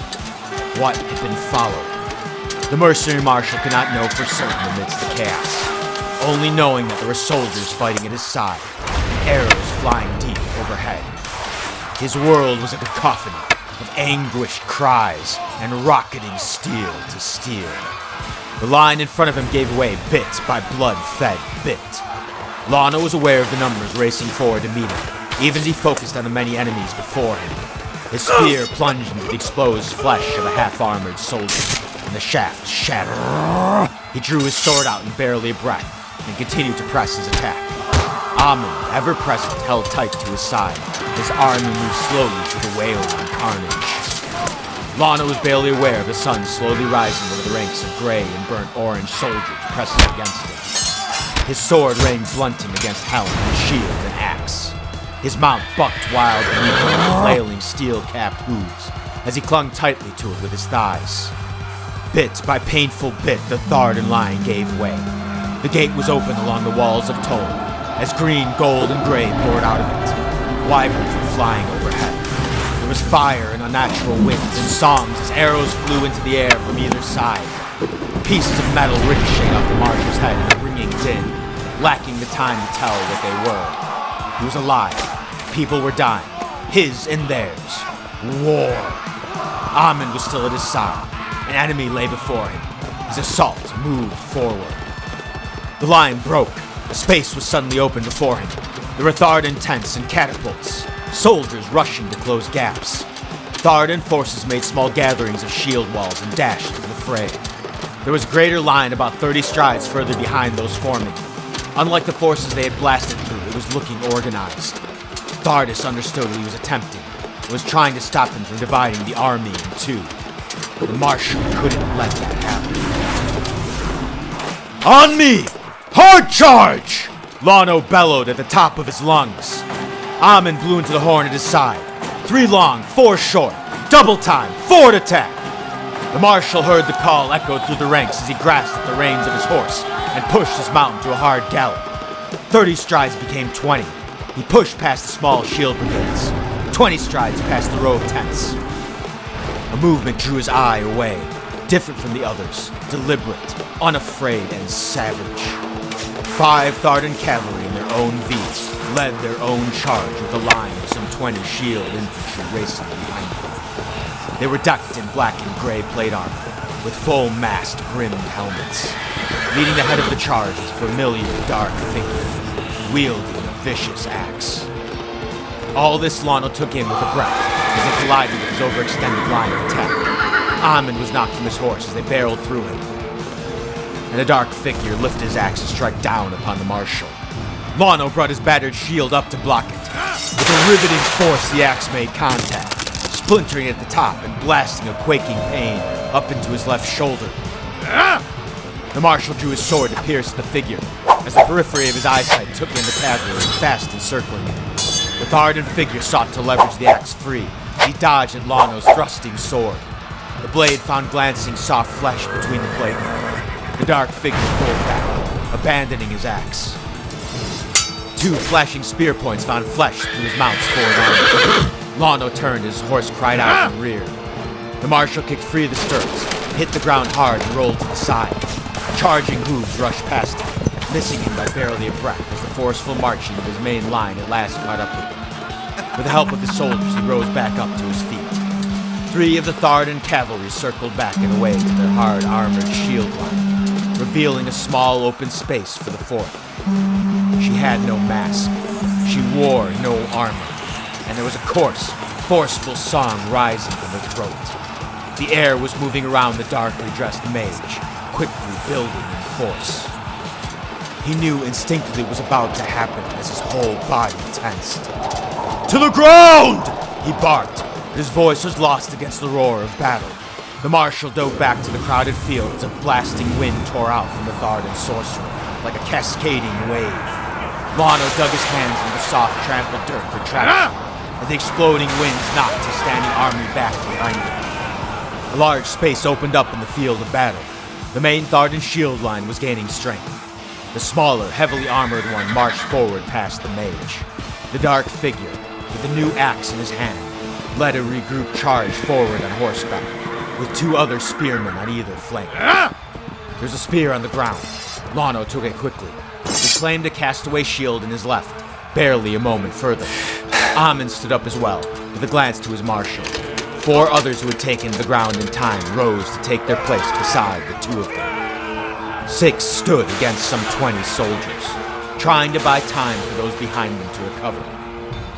What had been followed? The mercenary marshal could not know for certain amidst the chaos, only knowing that there were soldiers fighting at his side, arrows flying deep overhead. His world was a cacophony of anguished cries and rocketing steel to steel. The line in front of him gave way bit by blood-fed bit. Lano was aware of the numbers racing forward to meet him, even as he focused on the many enemies before him. His spear plunged into the exposed flesh of a half-armored soldier, and the shaft shattered. He drew his sword out in barely a breath, and continued to press his attack. Amon, ever present, held tight to his side. His army moved slowly through the wailing carnage. Lano was barely aware of the sun slowly rising over the ranks of gray and burnt orange soldiers pressing against him. His sword rang blunting against helm and shield and axe. His mount bucked wild and with flailing steel-capped hooves as he clung tightly to it with his thighs. Bit by painful bit, the Thardan line gave way. The gate was open along the walls of Toll, as green, gold, and gray poured out of it. Wyverns were flying overhead. There was fire and unnatural winds and songs as arrows flew into the air from either side. Pieces of metal ricocheted off the marshal's head in a ringing din, lacking the time to tell what they were. He was alive. People were dying. His and theirs. War. Amon was still at his side. An enemy lay before him. His assault moved forward. The line broke. A space was suddenly opened before him. There were Thardan tents and catapults. Soldiers rushing to close gaps. Thardan forces made small gatherings of shield walls and dashed into the fray. There was a greater line about 30 strides further behind those forming. Unlike the forces they had blasted through, it was looking organized. Thardus understood what he was attempting, and was trying to stop him from dividing the army in 2. The marshal couldn't let that happen. On me! Hard charge! Lano bellowed at the top of his lungs. Amon blew into the horn at his side. 3 long, 4 short. Double time, forward attack! The marshal heard the call echoed through the ranks as he grasped at the reins of his horse and pushed his mount into a hard gallop. 30 strides became 20. He pushed past the small shield brigades. 20 strides past the row of tents. A movement drew his eye away, different from the others, deliberate, unafraid, and savage. 5 Thardan cavalry in their own V's led their own charge with a line of some 20 shield infantry racing behind them. They were decked in black and gray plate armor, with full mast brimmed helmets. Leading the head of the charge was a familiar dark figure, wielding a vicious axe. All this Lono took in with a breath as they collided with his overextended line of attack. Amon was knocked from his horse as they barreled through him, and the dark figure lifted his axe to strike down upon the marshal. Lono brought his battered shield up to block it. With a riveting force, the axe made contact, splintering at the top and blasting a quaking pain up into his left shoulder. The marshal drew his sword to pierce the figure, as the periphery of his eyesight took in the cavalry, fast encircling him. The Thardan figure sought to leverage the axe free. He dodged at Lono's thrusting sword. The blade found glancing soft flesh between the plate. The dark figure pulled back, abandoning his axe. 2 flashing spear points found flesh through his mount's forward arm. Lono turned as his horse cried out in rear. The marshal kicked free of the stirrups, hit the ground hard and rolled to the side. Charging hooves rushed past him, missing him by barely a breath as the forceful marching of his main line at last caught up with him. With the help of his soldiers, he rose back up to his feet. 3 of the Thardan cavalry circled back and away to their hard armored shield line, revealing a small open space for the 4th. She had no mask, she wore no armor, and there was a coarse, forceful song rising from her throat. The air was moving around the darkly dressed mage, quickly building in force. He knew instinctively what was about to happen as his whole body tensed. "To the ground!" he barked. His voice was lost against the roar of battle. The marshal dove back to the crowded field as a blasting wind tore out from the Thardan sorcerer, like a cascading wave. Lono dug his hands into the soft, trampled dirt for traction, and the exploding winds knocked his standing army back behind him. A large space opened up in the field of battle. The main Thardan shield line was gaining strength. The smaller, heavily armored one marched forward past the mage. The dark figure, with a new axe in his hand, led a regrouped charge forward on horseback, with 2 other spearmen on either flank. There was a spear on the ground. Lono took it quickly. He claimed a castaway shield in his left, barely a moment further. Amon stood up as well, with a glance to his marshal. 4 others who had taken the ground in time rose to take their place beside the 2 of them. 6 stood against some 20 soldiers, trying to buy time for those behind them to recover.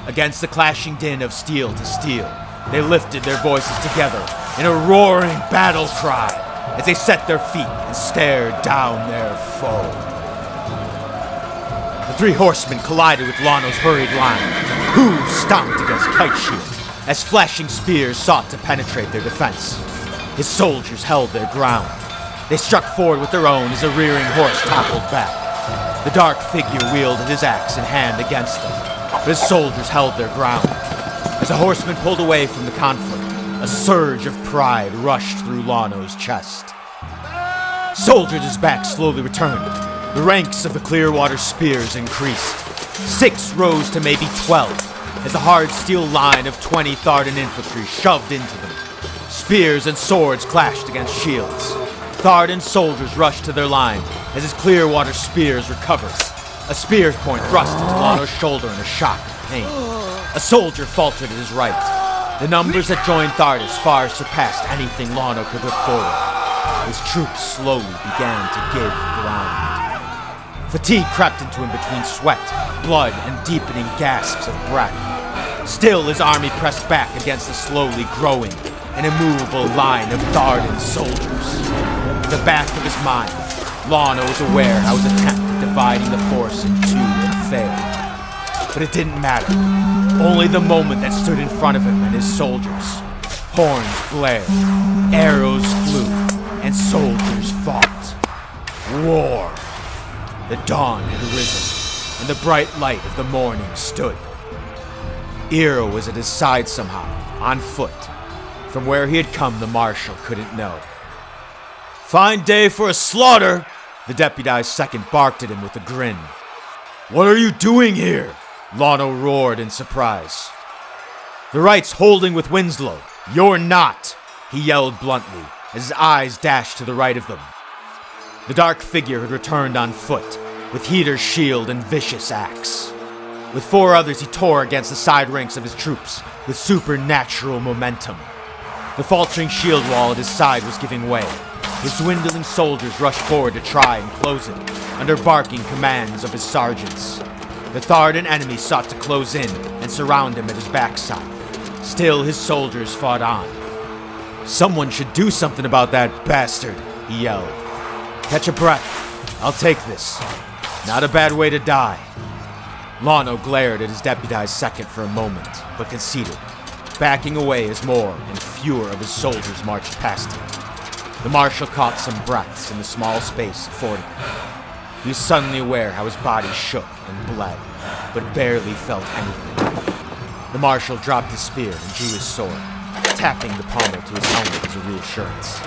Against the clashing din of steel to steel, they lifted their voices together in a roaring battle cry as they set their feet and stared down their foe. The 3 horsemen collided with Lono's hurried line. Hooves stomped against Kite Shield as flashing spears sought to penetrate their defense. His soldiers held their ground. They struck forward with their own as a rearing horse toppled back. The dark figure wielded his axe in hand against them, but his soldiers held their ground. As the horsemen pulled away from the conflict, a surge of pride rushed through Lono's chest. Soldiers' back slowly returned. The ranks of the Clearwater spears increased. 6 rose to maybe 12, as a hard steel line of 20 Thardan infantry shoved into them. Spears and swords clashed against shields. Thardan soldiers rushed to their line as his Clearwater spears recovered. A spear point thrust into Lono's shoulder in a shock of pain. A soldier faltered at his right. The numbers that joined Thardis far surpassed anything Lono could look forward. His troops slowly began to give ground. Fatigue crept into him between sweat, blood, and deepening gasps of breath. Still, his army pressed back against the slowly growing and immovable line of Thardan soldiers. At the back of his mind, Lono was aware how his attempt at dividing the force in 2 had failed. But it didn't matter. Only the moment that stood in front of him and his soldiers. Horns blared, arrows flew, and soldiers fought. War. The dawn had risen, and the bright light of the morning stood. Iro was at his side somehow, on foot. From where he had come, the marshal couldn't know. "Fine day for a slaughter!" The deputized second barked at him with a grin. "What are you doing here?" Lono roared in surprise. "The right's holding with Winslow. You're not!" he yelled bluntly, as his eyes dashed to the right of them. The dark figure had returned on foot, with heater's shield and vicious axe. With 4 others, he tore against the side ranks of his troops with supernatural momentum. The faltering shield wall at his side was giving way. His dwindling soldiers rushed forward to try and close it, under barking commands of his sergeants. The Thardan enemy sought to close in and surround him at his backside. Still, his soldiers fought on. "Someone should do something about that bastard," he yelled. "Catch a breath. I'll take this. Not a bad way to die." Lono glared at his deputized second for a moment, but conceded, backing away as more and fewer of his soldiers marched past him. The marshal caught some breaths in the small space afforded him. He was suddenly aware how his body shook and bled, but barely felt anything. The marshal dropped his spear and drew his sword, tapping the pommel to his helmet as a reassurance.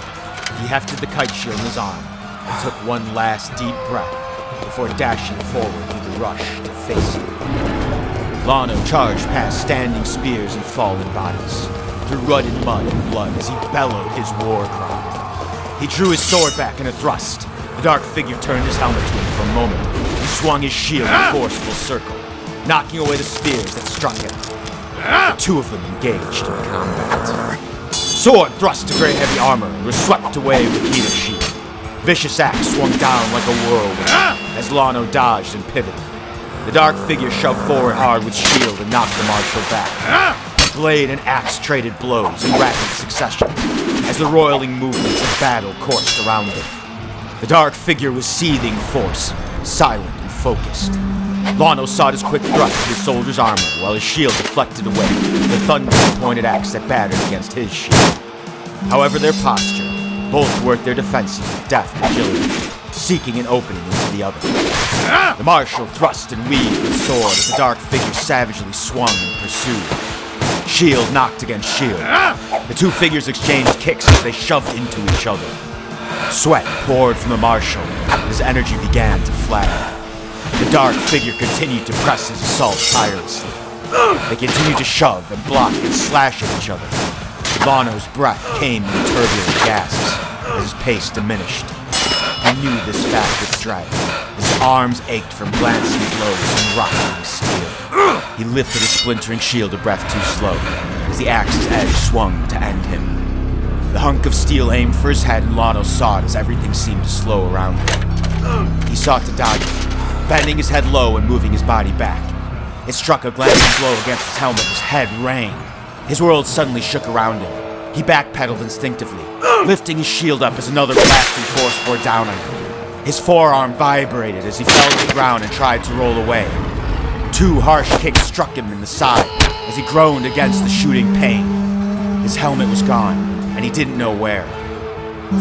He hefted the kite shield in his arm and took one last deep breath before dashing forward through the rush to face him. Lono charged past standing spears and fallen bodies, through rutted mud and blood as he bellowed his war cry. He drew his sword back in a thrust. The dark figure turned his helmet to him for a moment and swung his shield in a forceful circle, knocking away the spears that struck him. The two of them engaged in combat. Sword thrust to gray heavy armor and was swept away with heated shield. Vicious axe swung down like a whirlwind as Lono dodged and pivoted. The dark figure shoved forward hard with shield and knocked the marshal back. Blade and axe traded blows in rapid succession as the roiling movements of battle coursed around them. The dark figure was seething force, silent and focused. Lono sought his quick thrust to his soldier's armor while his shield deflected away the thunder-pointed axe that battered against his shield. However their posture, both worked their defenses with deft agility, seeking an opening into the other. The marshal thrust and weaved with sword as the dark figure savagely swung and pursued. Shield knocked against shield. The two figures exchanged kicks as they shoved into each other. Sweat poured from the marshal and his energy began to flag. The dark figure continued to press his assault tirelessly. They continued to shove and block and slash at each other. Lono's breath came in turbulent gasps as his pace diminished. He knew this fact with dread. His arms ached from glancing blows and rocking steel. He lifted his splintering shield a breath too slow as the axe's edge swung to end him. The hunk of steel aimed for his head and Lono saw it as everything seemed to slow around him. He sought to dodge it, bending his head low and moving his body back. It struck a glancing blow against his helmet. His head rang. His world suddenly shook around him. He backpedaled instinctively, lifting his shield up as another blasting force bore down on him. His forearm vibrated as he fell to the ground and tried to roll away. Two harsh kicks struck him in the side as he groaned against the shooting pain. His helmet was gone, and he didn't know where.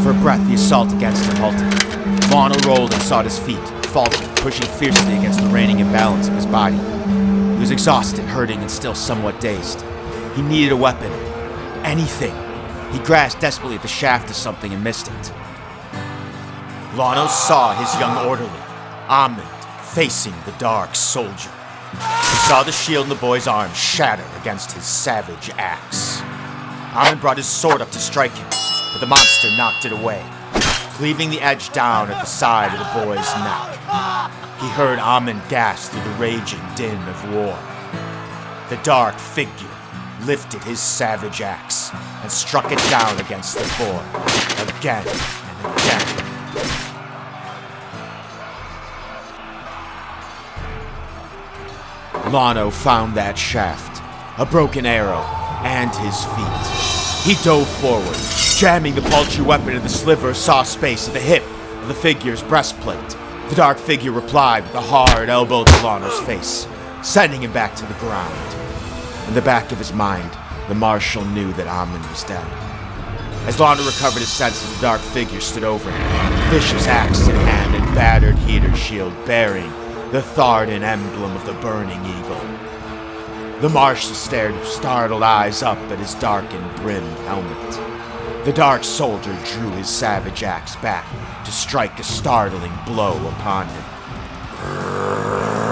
For a breath, the assault against him halted. Lono rolled and sought his feet, faltering, pushing fiercely against the reigning imbalance of his body. He was exhausted, hurting, and still somewhat dazed. He needed a weapon. Anything. He grasped desperately at the shaft of something and missed it. Lono saw his young orderly, Amund, facing the dark soldier. He saw the shield in the boy's arm shatter against his savage axe. Amund brought his sword up to strike him, but the monster knocked it away, cleaving the edge down at the side of the boy's neck. He heard Amund gasp through the raging din of war. The dark figure lifted his savage axe and struck it down against the boy, again and again. Lono found that shaft, a broken arrow, and his feet. He dove forward, jamming the paltry weapon in the sliver of soft space at the hip of the figure's breastplate. The dark figure replied with a hard elbow to Lono's face, sending him back to the ground. In the back of his mind, the marshal knew that Amund was dead. As Lono recovered his senses, the dark figure stood over him, vicious axe in hand and battered heater shield bearing the Thardan emblem of the burning eagle. The marshal stared with startled eyes up at his darkened brimmed helmet. The dark soldier drew his savage axe back to strike a startling blow upon him.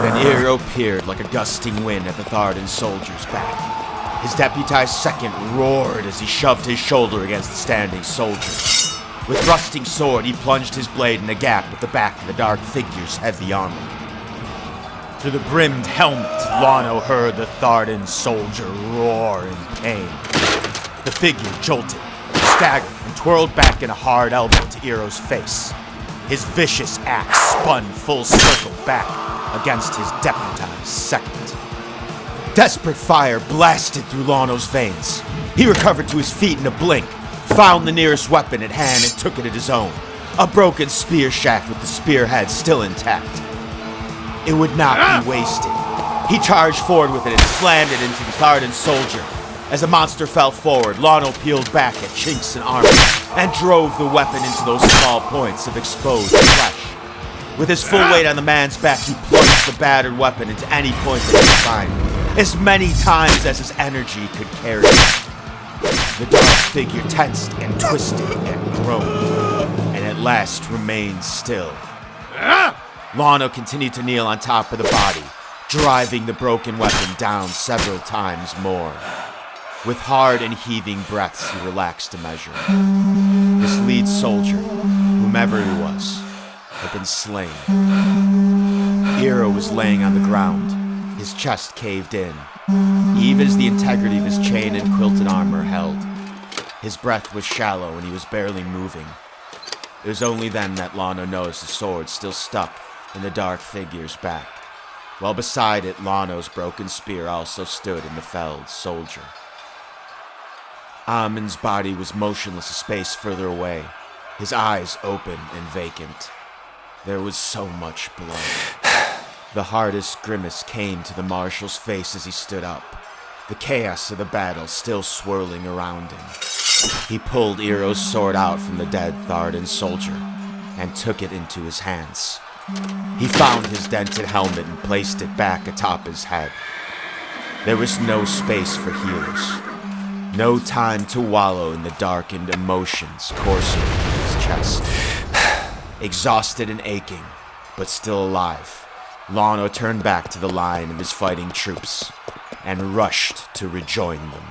An arrow peered like a gusting wind at the Thardan soldier's back. His deputized second roared as he shoved his shoulder against the standing soldier. With thrusting sword, he plunged his blade in a gap at the back of the dark figure's heavy armor. Through the brimmed helmet, Lono heard the Thardan soldier roar in pain. The figure jolted, staggered, and twirled back in a hard elbow to Eero's face. His vicious axe spun full circle back against his deputized second. Desperate fire blasted through Lono's veins. He recovered to his feet in a blink, found the nearest weapon at hand and took it at his own. A broken spear shaft with the spearhead still intact. It would not be wasted. He charged forward with it and slammed it into the Thardan soldier. As the monster fell forward, Lono peeled back at chinks in armor and drove the weapon into those small points of exposed flesh. With his full weight on the man's back, he plunged the battered weapon into any point that he could find, as many times as his energy could carry it. The dark figure tensed and twisted and groaned, and at last remained still. Lono continued to kneel on top of the body, driving the broken weapon down several times more. With hard and heaving breaths, he relaxed a measure. This lead soldier, whomever he was, had been slain. Eero was laying on the ground, his chest caved in, even as the integrity of his chain and quilted armor held. His breath was shallow and he was barely moving. It was only then that Lono noticed the sword still stuck in the dark figure's back, while beside it Lono's broken spear also stood in the felled soldier. Amon's body was motionless a space further away, his eyes open and vacant. There was so much blood. The hardest grimace came to the marshal's face as he stood up, the chaos of the battle still swirling around him. He pulled Eero's sword out from the dead Thardan soldier and took it into his hands. He found his dented helmet and placed it back atop his head. There was no space for healers. No time to wallow in the darkened emotions coursing through his chest. Exhausted and aching, but still alive, Lono turned back to the line of his fighting troops and rushed to rejoin them.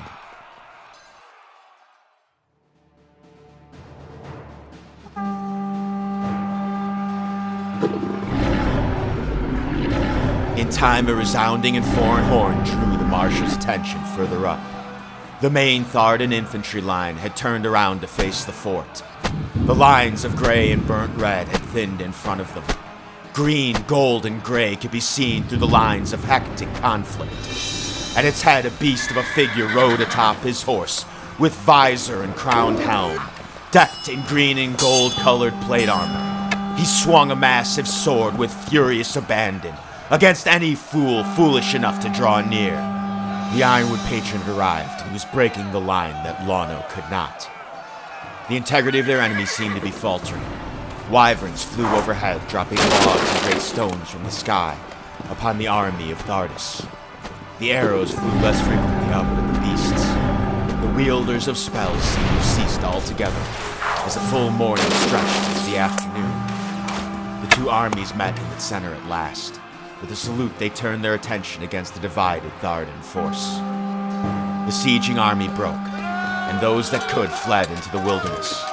In time, a resounding and foreign horn drew the marshal's attention further up. The main Thardan infantry line had turned around to face the fort. The lines of gray and burnt red had thinned in front of them. Green, gold, and gray could be seen through the lines of hectic conflict. At its head, a beast of a figure rode atop his horse, with visor and crowned helm, decked in green and gold-colored plate armor. He swung a massive sword with furious abandon against any fool foolish enough to draw near. The Ironwood patron had arrived and was breaking the line that Lono could not. The integrity of their enemies seemed to be faltering. Wyverns flew overhead, dropping logs and great stones from the sky upon the army of Thardis. The arrows flew less frequently up at the beasts. The wielders of spells seemed to have ceased altogether as the full morning stretched into the afternoon. The two armies met in its center at last. With a salute, they turned their attention against the divided Thardan force. The sieging army broke, and those that could fled into the wilderness,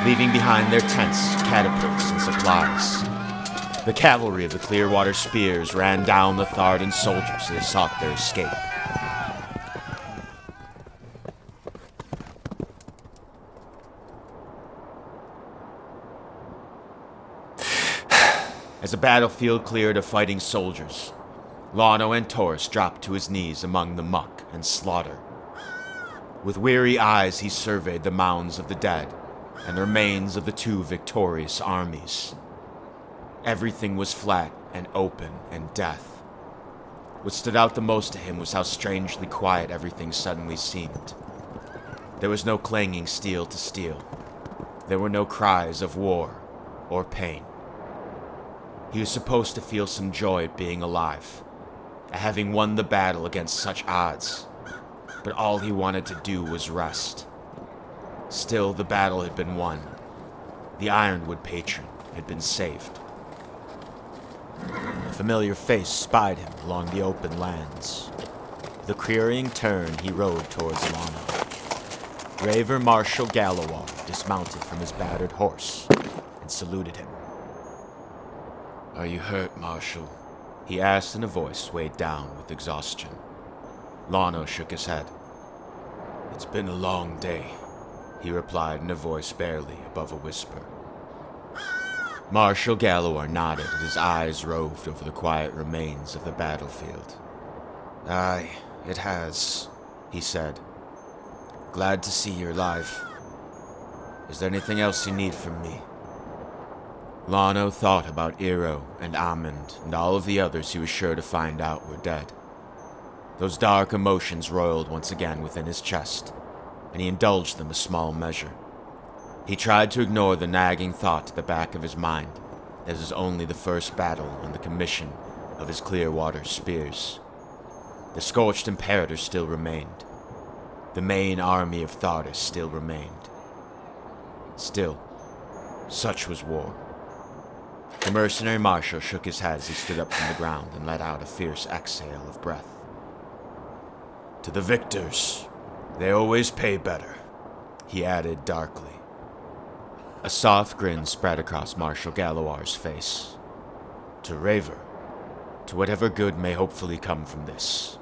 leaving behind their tents, catapults, and supplies. The cavalry of the Clearwater spears ran down the Thardan soldiers as they sought their escape. As the battlefield cleared of fighting soldiers, Lono and Taurus dropped to his knees among the muck and slaughter. With weary eyes he surveyed the mounds of the dead and the remains of the two victorious armies. Everything was flat and open and death. What stood out the most to him was how strangely quiet everything suddenly seemed. There was no clanging steel to steel. There were no cries of war or pain. He was supposed to feel some joy at being alive, at having won the battle against such odds, but all he wanted to do was rest. Still, the battle had been won. The Ironwood patron had been saved. A familiar face spied him along the open lands. With a querying turn, he rode towards Lono. Raver Marshal Gallowar dismounted from his battered horse and saluted him. "Are you hurt, Marshal?" he asked in a voice weighed down with exhaustion. Lono shook his head. It's been a long day, he replied in a voice barely above a whisper. Marshal Gallowar nodded as his eyes roved over the quiet remains of the battlefield. Aye, it has, he said. Glad to see you're alive. Is there anything else you need from me? Lano thought about Iro and Amund and all of the others he was sure to find out were dead. Those dark emotions roiled once again within his chest, and he indulged them a small measure. He tried to ignore the nagging thought at the back of his mind that this was only the first battle on the commission of his Clearwater spears. The Scorched Imperator still remained. The main army of Thartis still remained. Still, such was war. The mercenary marshal shook his head as he stood up from the ground and let out a fierce exhale of breath. To the victors, they always pay better, he added darkly. A soft grin spread across Marshal Gallowar's face. To Raver, to whatever good may hopefully come from this,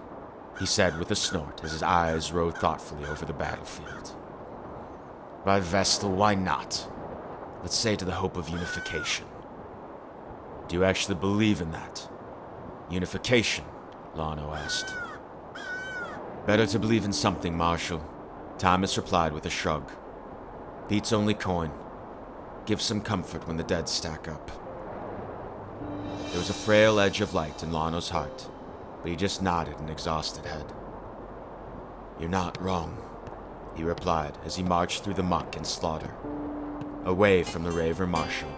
he said with a snort as his eyes roved thoughtfully over the battlefield. By Vestal, why not? Let's say to the hope of unification. Do you actually believe in that? Unification? Lano asked. Better to believe in something, Marshal, Thomas replied with a shrug. Beats only coin. Give some comfort when the dead stack up. There was a frail edge of light in Lano's heart, but he just nodded an exhausted head. You're not wrong, he replied as he marched through the muck and slaughter, away from the Raver Marshal,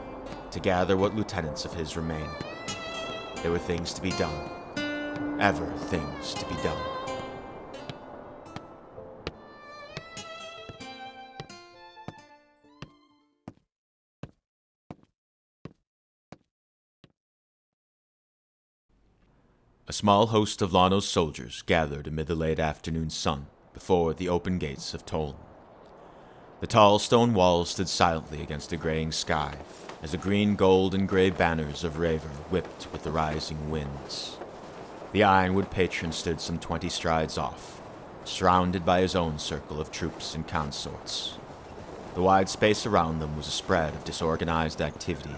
to gather what lieutenants of his remained. There were things to be done. Ever things to be done. A small host of Lano's soldiers gathered amid the late afternoon sun before the open gates of Toln. The tall stone walls stood silently against the graying sky as the green, gold, and gray banners of Raver whipped with the rising winds. The Ironwood patron stood some 20 strides off, surrounded by his own circle of troops and consorts. The wide space around them was a spread of disorganized activity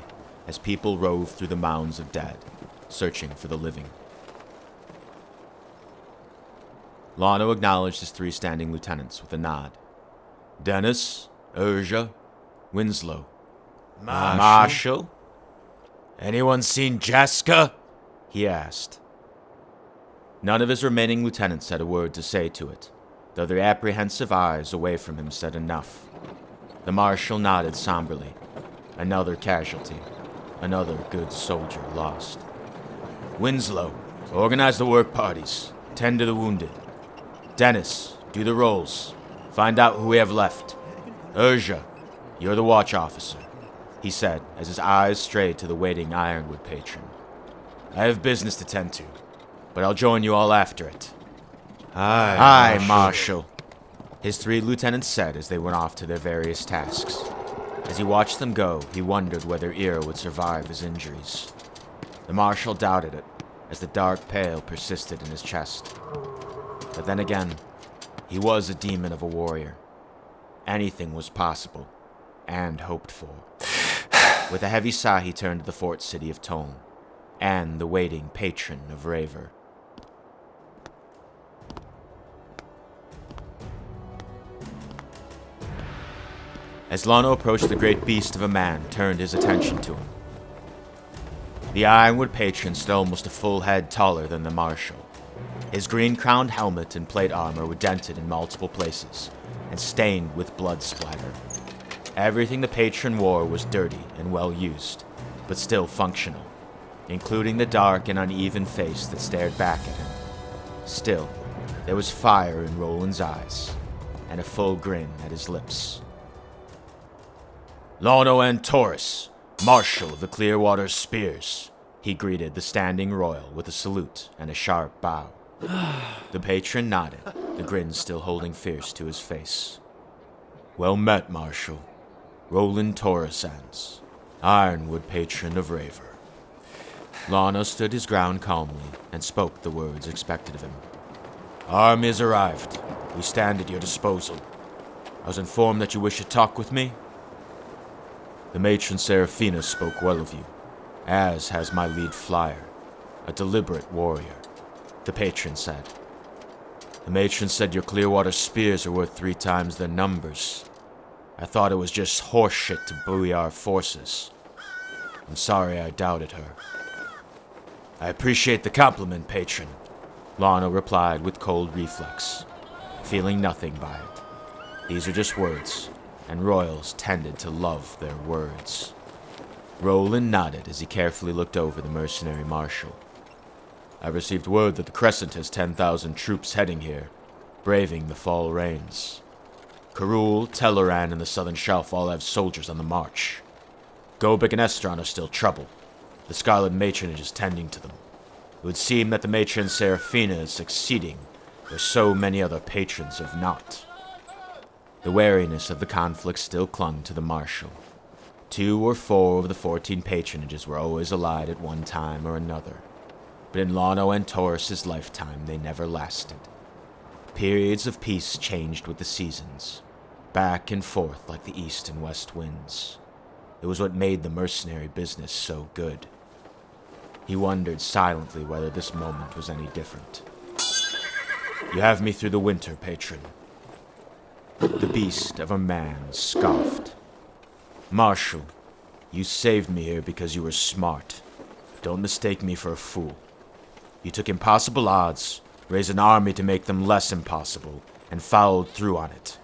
as people roved through the mounds of dead, searching for the living. Lano acknowledged his 3 standing lieutenants with a nod. Dennis, Urja, Winslow. Marshal? Anyone seen Jaska? He asked. None of his remaining lieutenants had a word to say to it, though their apprehensive eyes away from him said enough. The Marshal nodded somberly. Another casualty. Another good soldier lost. Winslow, organize the work parties. Tend to the wounded. Dennis, do the rolls. Find out who we have left. Urja, you're the watch officer, he said as his eyes strayed to the waiting Ironwood patron. I have business to tend to, but I'll join you all after it. Aye, Marshal, his 3 lieutenants said as they went off to their various tasks. As he watched them go, he wondered whether Ira would survive his injuries. The Marshal doubted it, as the dark pale persisted in his chest. But then again, he was a demon of a warrior. Anything was possible, and hoped for. With a heavy sigh, he turned to the fort city of Toln, and the waiting patron of Raver. As Lano approached, the great beast of a man turned his attention to him. The Ironwood patron stood almost a full head taller than the Marshal. His green-crowned helmet and plate armor were dented in multiple places and stained with blood splatter. Everything the patron wore was dirty and well-used, but still functional, including the dark and uneven face that stared back at him. Still, there was fire in Roland's eyes, and a full grin at his lips. Lano and Taurus, Marshal of the Clearwater Spears, he greeted the standing royal with a salute and a sharp bow. The patron nodded, the grin still holding fierce to his face. Well met, Marshal. Roland Taurusans, Ironwood patron of Raver. Lano stood his ground calmly and spoke the words expected of him. Our army has arrived. We stand at your disposal. I was informed that you wish to talk with me. The matron Seraphina spoke well of you, as has my lead flyer, a deliberate warrior, the patron said. The matron said your Clearwater spears are worth 3 times their numbers. I thought it was just horseshit to buoy our forces. I'm sorry I doubted her. I appreciate the compliment, patron, Lana replied with cold reflex, feeling nothing by it. These are just words, and royals tended to love their words. Roland nodded as he carefully looked over the mercenary marshal. I've received word that the Crescent has 10,000 troops heading here, braving the fall rains. Karul, Teleran, and the Southern Shelf all have soldiers on the march. Gobek and Estron are still trouble. The Scarlet Matronage is tending to them. It would seem that the matron Seraphina is succeeding, where so many other patrons have not. The wariness of the conflict still clung to the marshal. 2 or 4 of the 14 patronages were always allied at one time or another, but in Lano and Taurus's lifetime they never lasted. Periods of peace changed with the seasons, back and forth like the east and west winds. It was what made the mercenary business so good. He wondered silently whether this moment was any different. You have me through the winter, patron. The beast of a man scoffed. Marshal, you saved me here because you were smart. Don't mistake me for a fool. You took impossible odds, raised an army to make them less impossible, and followed through on it.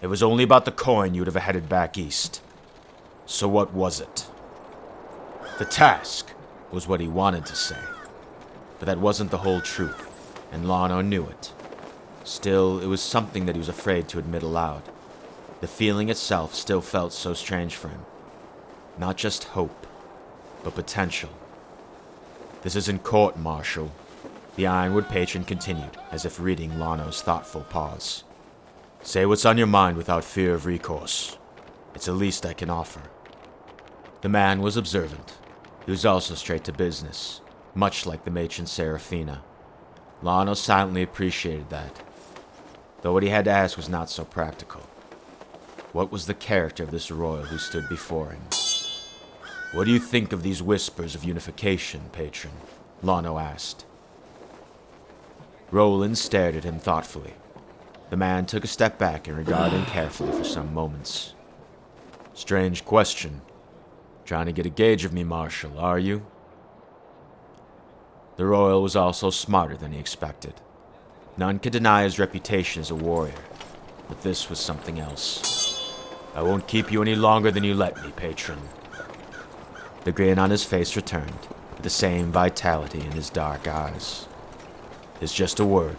It was only about the coin you would have headed back east. So what was it? The task was what he wanted to say. But that wasn't the whole truth, and Lano knew it. Still, it was something that he was afraid to admit aloud. The feeling itself still felt so strange for him. Not just hope, but potential. This isn't court, Marshal, the Ironwood patron continued, as if reading Lano's thoughtful pause. Say what's on your mind without fear of recourse. It's the least I can offer. The man was observant. He was also straight to business, much like the matron Seraphina. Lano silently appreciated that, though what he had to ask was not so practical. What was the character of this royal who stood before him? What do you think of these whispers of unification, patron? Lano asked. Roland stared at him thoughtfully. The man took a step back and regarded him carefully for some moments. Strange question. Trying to get a gauge of me, Marshal, are you? The royal was also smarter than he expected. None could deny his reputation as a warrior, but this was something else. I won't keep you any longer than you let me, patron. The grin on his face returned, with the same vitality in his dark eyes. It's just a word,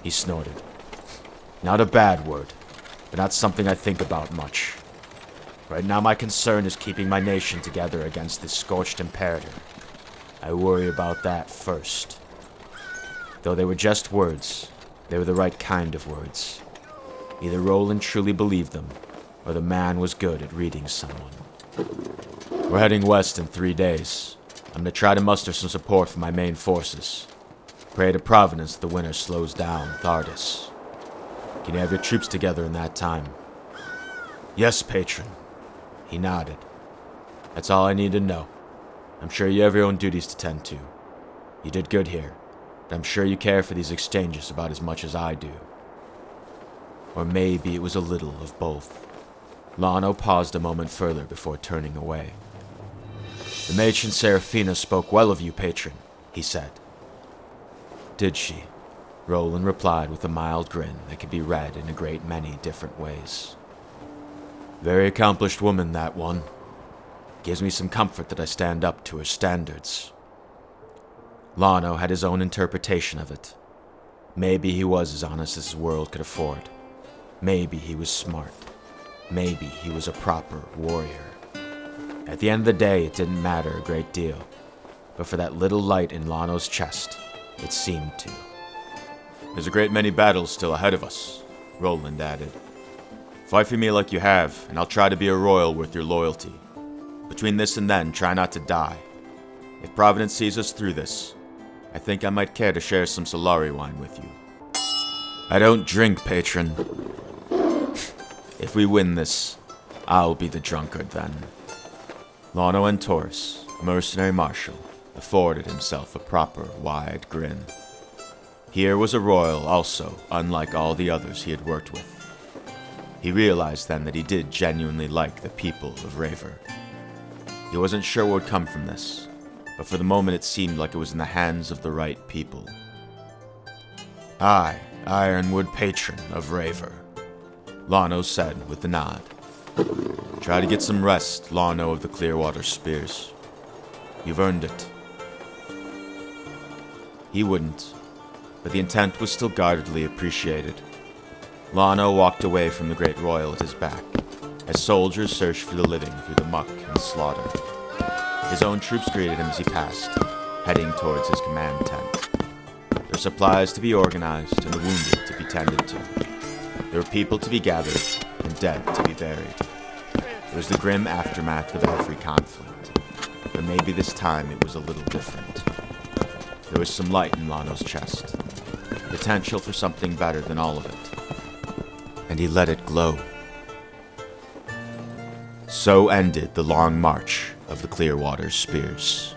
he snorted. Not a bad word, but not something I think about much. Right now my concern is keeping my nation together against this scorched imperator. I worry about that first. Though they were just words, they were the right kind of words. Either Roland truly believed them, or the man was good at reading someone. We're heading west in 3 days. I'm gonna try to muster some support for my main forces. Pray to Providence the winter slows down Thardis. Can you have your troops together in that time? Yes, patron. He nodded. That's all I need to know. I'm sure you have your own duties to tend to. You did good here, but I'm sure you care for these exchanges about as much as I do. Or maybe it was a little of both. Lano paused a moment further before turning away. The matron Seraphina spoke well of you, patron, he said. Did she? Roland replied with a mild grin that could be read in a great many different ways. Very accomplished woman, that one. Gives me some comfort that I stand up to her standards. Lano had his own interpretation of it. Maybe he was as honest as his world could afford. Maybe he was smart. Maybe he was a proper warrior. At the end of the day, it didn't matter a great deal. But for that little light in Lano's chest, it seemed to. There's a great many battles still ahead of us, Roland added. Fight for me like you have, and I'll try to be a royal worth your loyalty. Between this and then, try not to die. If Providence sees us through this, I think I might care to share some Solarri wine with you. I don't drink, patron. If we win this, I'll be the drunkard then. Lono and Taurus, mercenary marshal, afforded himself a proper wide grin. Here was a royal also, unlike all the others he had worked with. He realized then that he did genuinely like the people of Raver. He wasn't sure what would come from this, but for the moment it seemed like it was in the hands of the right people. I, Ironwood patron of Raver, Lono said with a nod. Try to get some rest, Lono of the Clearwater Spears. You've earned it. He wouldn't, but the intent was still guardedly appreciated. Lono walked away from the great royal at his back, as soldiers searched for the living through the muck and slaughter. His own troops greeted him as he passed, heading towards his command tent. There were supplies to be organized and the wounded to be tended to. There were people to be gathered and dead to be buried. It was the grim aftermath of every conflict, but maybe this time it was a little different. There was some light in Lono's chest, potential for something better than all of it, and he let it glow. So ended the long march of the Clearwater Spears.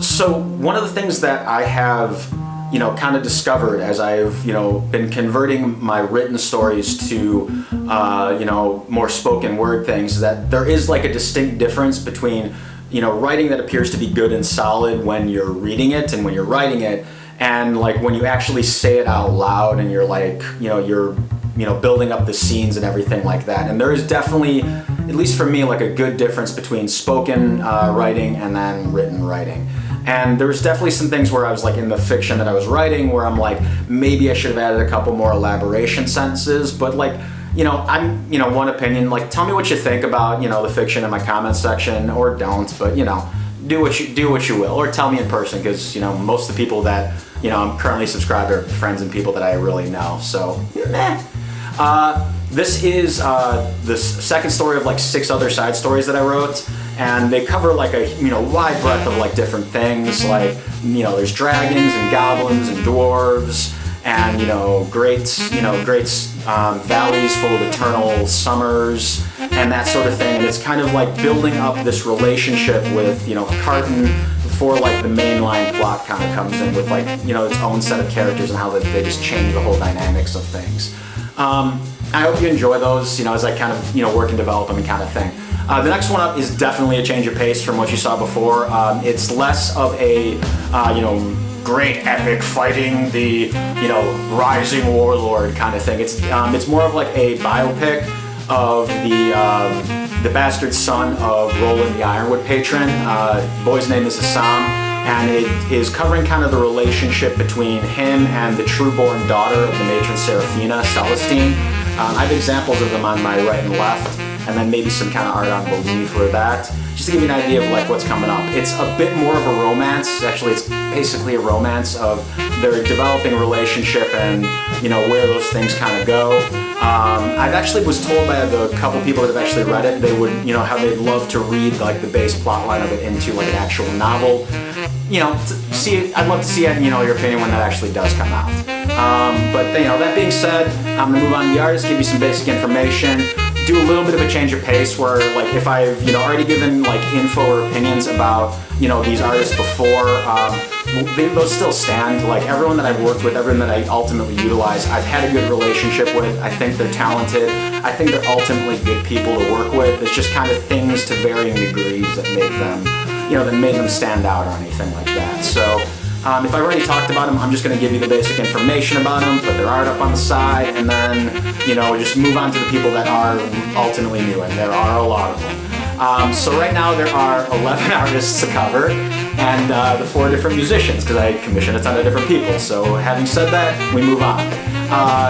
So one of the things that I have, kind of discovered as I've, been converting my written stories to, more spoken word things is that there is like a distinct difference between, writing that appears to be good and solid when you're reading it and when you're writing it, and like when you actually say it out loud and you're like, you're building up the scenes and everything like that. And there is definitely, at least for me, like a good difference between spoken writing and then written writing. And there was definitely some things where I was like in the fiction that I was writing where I'm like, maybe I should have added a couple more elaboration sentences, but like, I'm, one opinion, like tell me what you think about, the fiction in my comments section, or don't, but do what you will, or tell me in person, because, most of the people that, I'm currently subscribed are friends and people that I really know, so, this is the second story of like 6 other side stories that I wrote, and they cover like a wide breadth of like different things, like there's dragons and goblins and dwarves and great valleys full of eternal summers and that sort of thing, and it's kind of like building up this relationship with Enarten before like the mainline plot kind of comes in with like its own set of characters and how they just change the whole dynamics of things. I hope you enjoy those, as I kind of, work and develop them and kind of thing. The next one up is definitely a change of pace from what you saw before. It's less of a, great epic fighting the, rising warlord kind of thing. It's more of like a biopic of the bastard son of Roland the Ironwood patron. The boy's name is Assam, and it is covering kind of the relationship between him and the true-born daughter of the matron Seraphina, Celestine. I have examples of them on my right and left, and then maybe some kind of art on beneath for that, just to give you an idea of like what's coming up. It's a bit more of a romance. Actually, it's basically a romance of their developing relationship and where those things kind of go. I actually was told by the couple people that have actually read it, they would how they'd love to read like the base plot line of it into like an actual novel. I'd love to see it, your opinion when that actually does come out. But that being said, I'm gonna move on to the artist, give you some basic information, do a little bit of a change of pace where like if I've already given like info or opinions about these artists before, those still stand. Like everyone that I've worked with, everyone that I ultimately utilize, I've had a good relationship with. I think they're talented. I think they're ultimately good people to work with. It's just kind of things to varying degrees that make them that made them stand out or anything like that. So if I already talked about them, I'm just going to give you the basic information about them, put their art up on the side, and then, just move on to the people that are ultimately new, and there are a lot of them. So right now there are 11 artists to cover, and the 4 different musicians, because I commissioned a ton of different people. So having said that, we move on.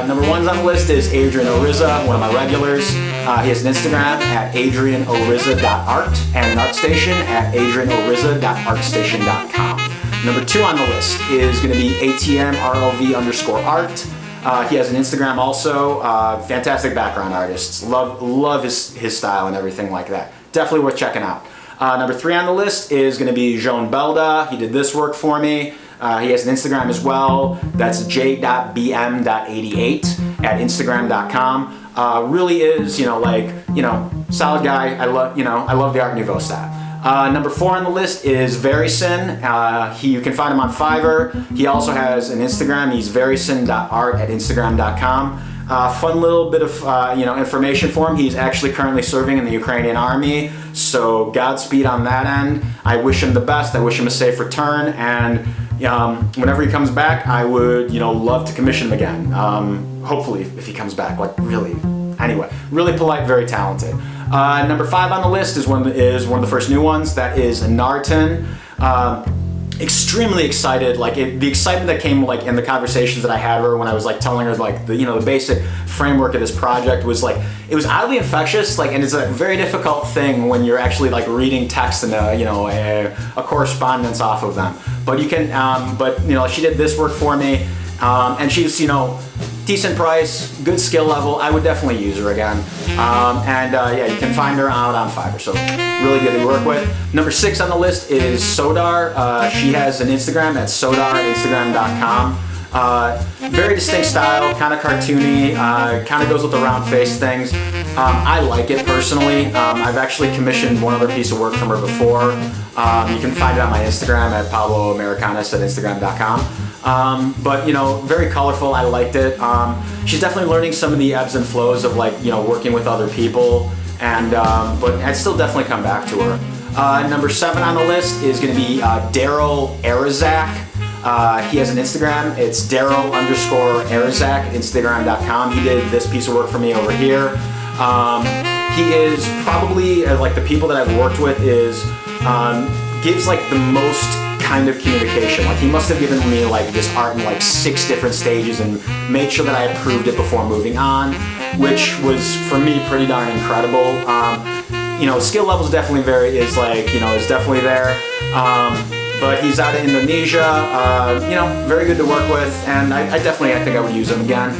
Number 1 on the list is Adrianorizza, one of my regulars. He has an Instagram at adrianorizza.art and an Artstation at adrianorizza.artstation.com. Number 2 on the list is going to be ATMRLV_art. He has an Instagram also. Fantastic background artist. Love his style and everything like that. Definitely worth checking out. Number 3 on the list is going to be joanbelda. He did this work for me. He has an Instagram as well. That's j.bm.88 at instagram.com. Really is, solid guy. I love the Art Nouveau style. Number 4 on the list is Varyson. You can find him on Fiverr. He also has an Instagram. He's varyson.art at instagram.com. Fun little bit of information for him. He's actually currently serving in the Ukrainian army, so Godspeed on that end. I wish him the best. I wish him a safe return, and whenever he comes back, I would love to commission him again. Hopefully, if he comes back, really polite, very talented. Number 5 on the list is one of the first new ones. That is Enarten. Extremely excited, the excitement that came in the conversations that I had with her when I was telling her the basic framework of this project was it was oddly infectious, and it's a very difficult thing when you're actually reading text and a correspondence off of them. But you can, she did this work for me, and she's decent price, good skill level. I would definitely use her again. You can find her out on Fiverr, so really good to work with. Number 6 on the list is Sodarrr. She has an Instagram at Sodarrr at instagram.com. Very distinct style, kind of cartoony, kind of goes with the round face things. I like it personally. I've actually commissioned one other piece of work from her before. You can find it on my Instagram at pabloamericanis at instagram.com. Very colorful. I liked it. She's definitely learning some of the ebbs and flows of working with other people, but I'd still definitely come back to her. Number 7 on the list is going to be Daryl Arazak. He has an Instagram. It's Daryl_Arazak at instagram.com. He did this piece of work for me over here. He is probably the people that I've worked with gives the most kind of communication. He must have given me this art in 6 different stages and made sure that I approved it before moving on, which was for me pretty darn incredible. Skill levels definitely is definitely there. But he's out of Indonesia, very good to work with, and I think I would use him again.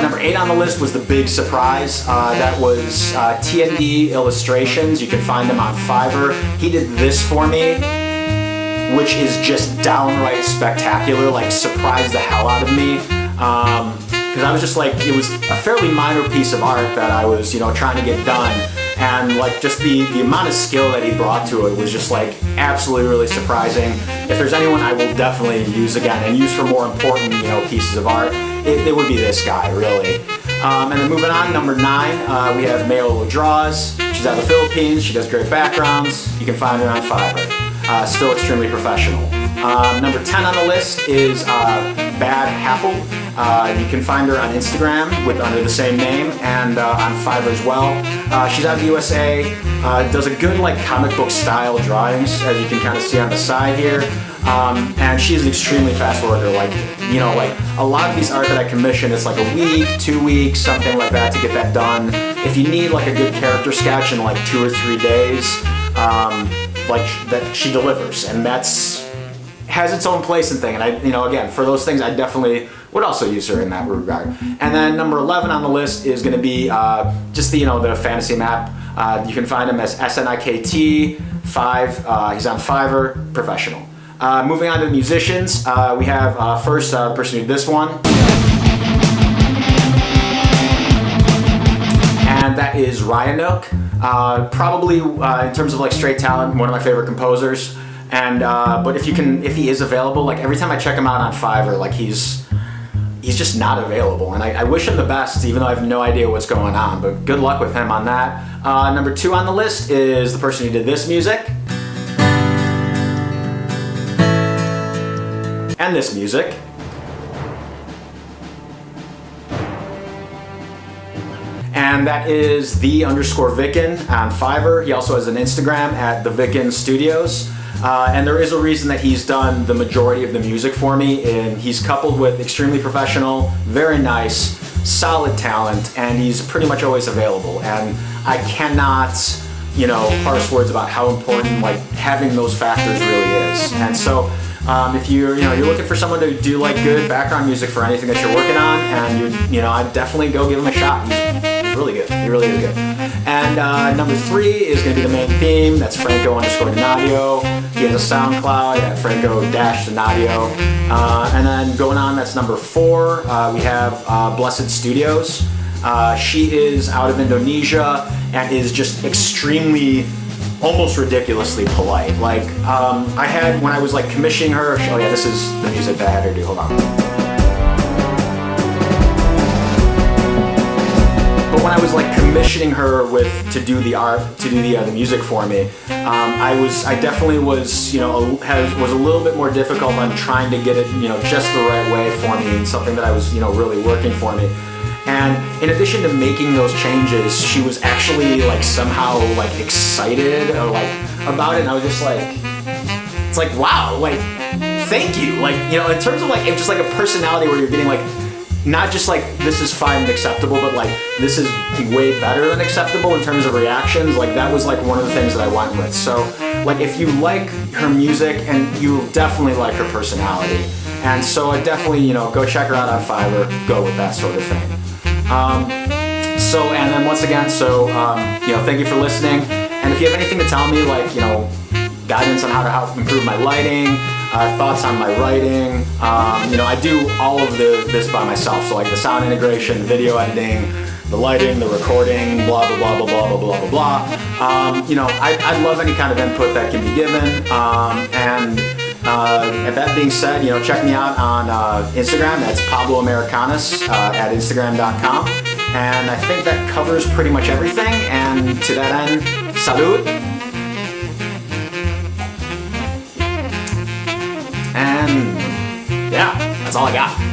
Number 8 on the list was the big surprise. That was Tnt Illustrations. You can find him on Fiverr. He did this for me, which is just downright spectacular, surprised the hell out of me. Because I was just it was a fairly minor piece of art that I was, trying to get done. And just the amount of skill that he brought to it was just absolutely really surprising. If there's anyone I will definitely use again and use for more important, pieces of art, it would be this guy, really. And then moving on, number 9, we have Mayolodraws. She's out of the Philippines. She does great backgrounds. You can find her on Fiverr. Still extremely professional. Number 10 on the list is Badhapple. You can find her on Instagram under the same name and on Fiverr as well. She's out of the USA. Does a good comic book style drawings, as you can kind of see on the side here. And she's an extremely fast worker. A lot of these art that I commission, it's a week, 2 weeks, something like that to get that done. If you need a good character sketch in 2 or 3 days, that she delivers, and has its own place and thing. And again, for those things, I definitely would also use her in that regard. And then number 11 on the list is going to be just the fantasy map. You can find him as SNIKT5. He's on Fiverr, professional. Moving on to the musicians, we have first the person who did this one. And that is Rayanuk. Probably in terms of straight talent, one of my favorite composers. And but if he is available, every time I check him out on Fiverr, he's just not available. And I wish him the best, even though I have no idea what's going on. But good luck with him on that. Number 2 on the list is the person who did this music. And this music. And that is the_Vicken on Fiverr. He also has an Instagram at the Vicken Studios. And there is a reason that he's done the majority of the music for me, and he's coupled with extremely professional, very nice, solid talent, and he's pretty much always available. And I cannot, parse words about how important having those factors really is. And so If you're looking for someone to do like good background music for anything that you're working on, and I'd definitely go give him a shot. He's really good. He really is good. And number 3 is going to be the main theme. That's Franco_Donadio. He has a SoundCloud at Franco-Donadio. And then going on, that's number 4. We have Blessed Studios. She is out of Indonesia and is just extremely, almost ridiculously polite. Like, I had, when I was like commissioning her, oh yeah, this is the music that I had her do, hold on. But when I was like commissioning her to do the music for me, I definitely was, was a little bit more difficult on trying to get it, just the right way for me, and something that I was, really working for me. And in addition to making those changes, she was actually like somehow like excited or like about it. And I was just like, it's like, wow, like, thank you. Like, in terms of like, it's just like a personality where you're getting like, not just like, this is fine and acceptable, but like, this is way better than acceptable in terms of reactions. Like, that was like one of the things that I went with. So like, if you like her music, and you'll definitely like her personality. And so I definitely, go check her out on Fiverr, go with that sort of thing. And then once again, thank you for listening. And if you have anything to tell me, like, guidance on how to help improve my lighting, thoughts on my writing, I do all of this by myself. So like the sound integration, video editing, the lighting, the recording, blah, blah, blah, blah, blah, blah, blah, blah, blah. I'd love any kind of input that can be given. And that being said, check me out on Instagram. That's Pablo Americanus at Instagram.com. And I think that covers pretty much everything. And to that end, salud. And yeah, that's all I got.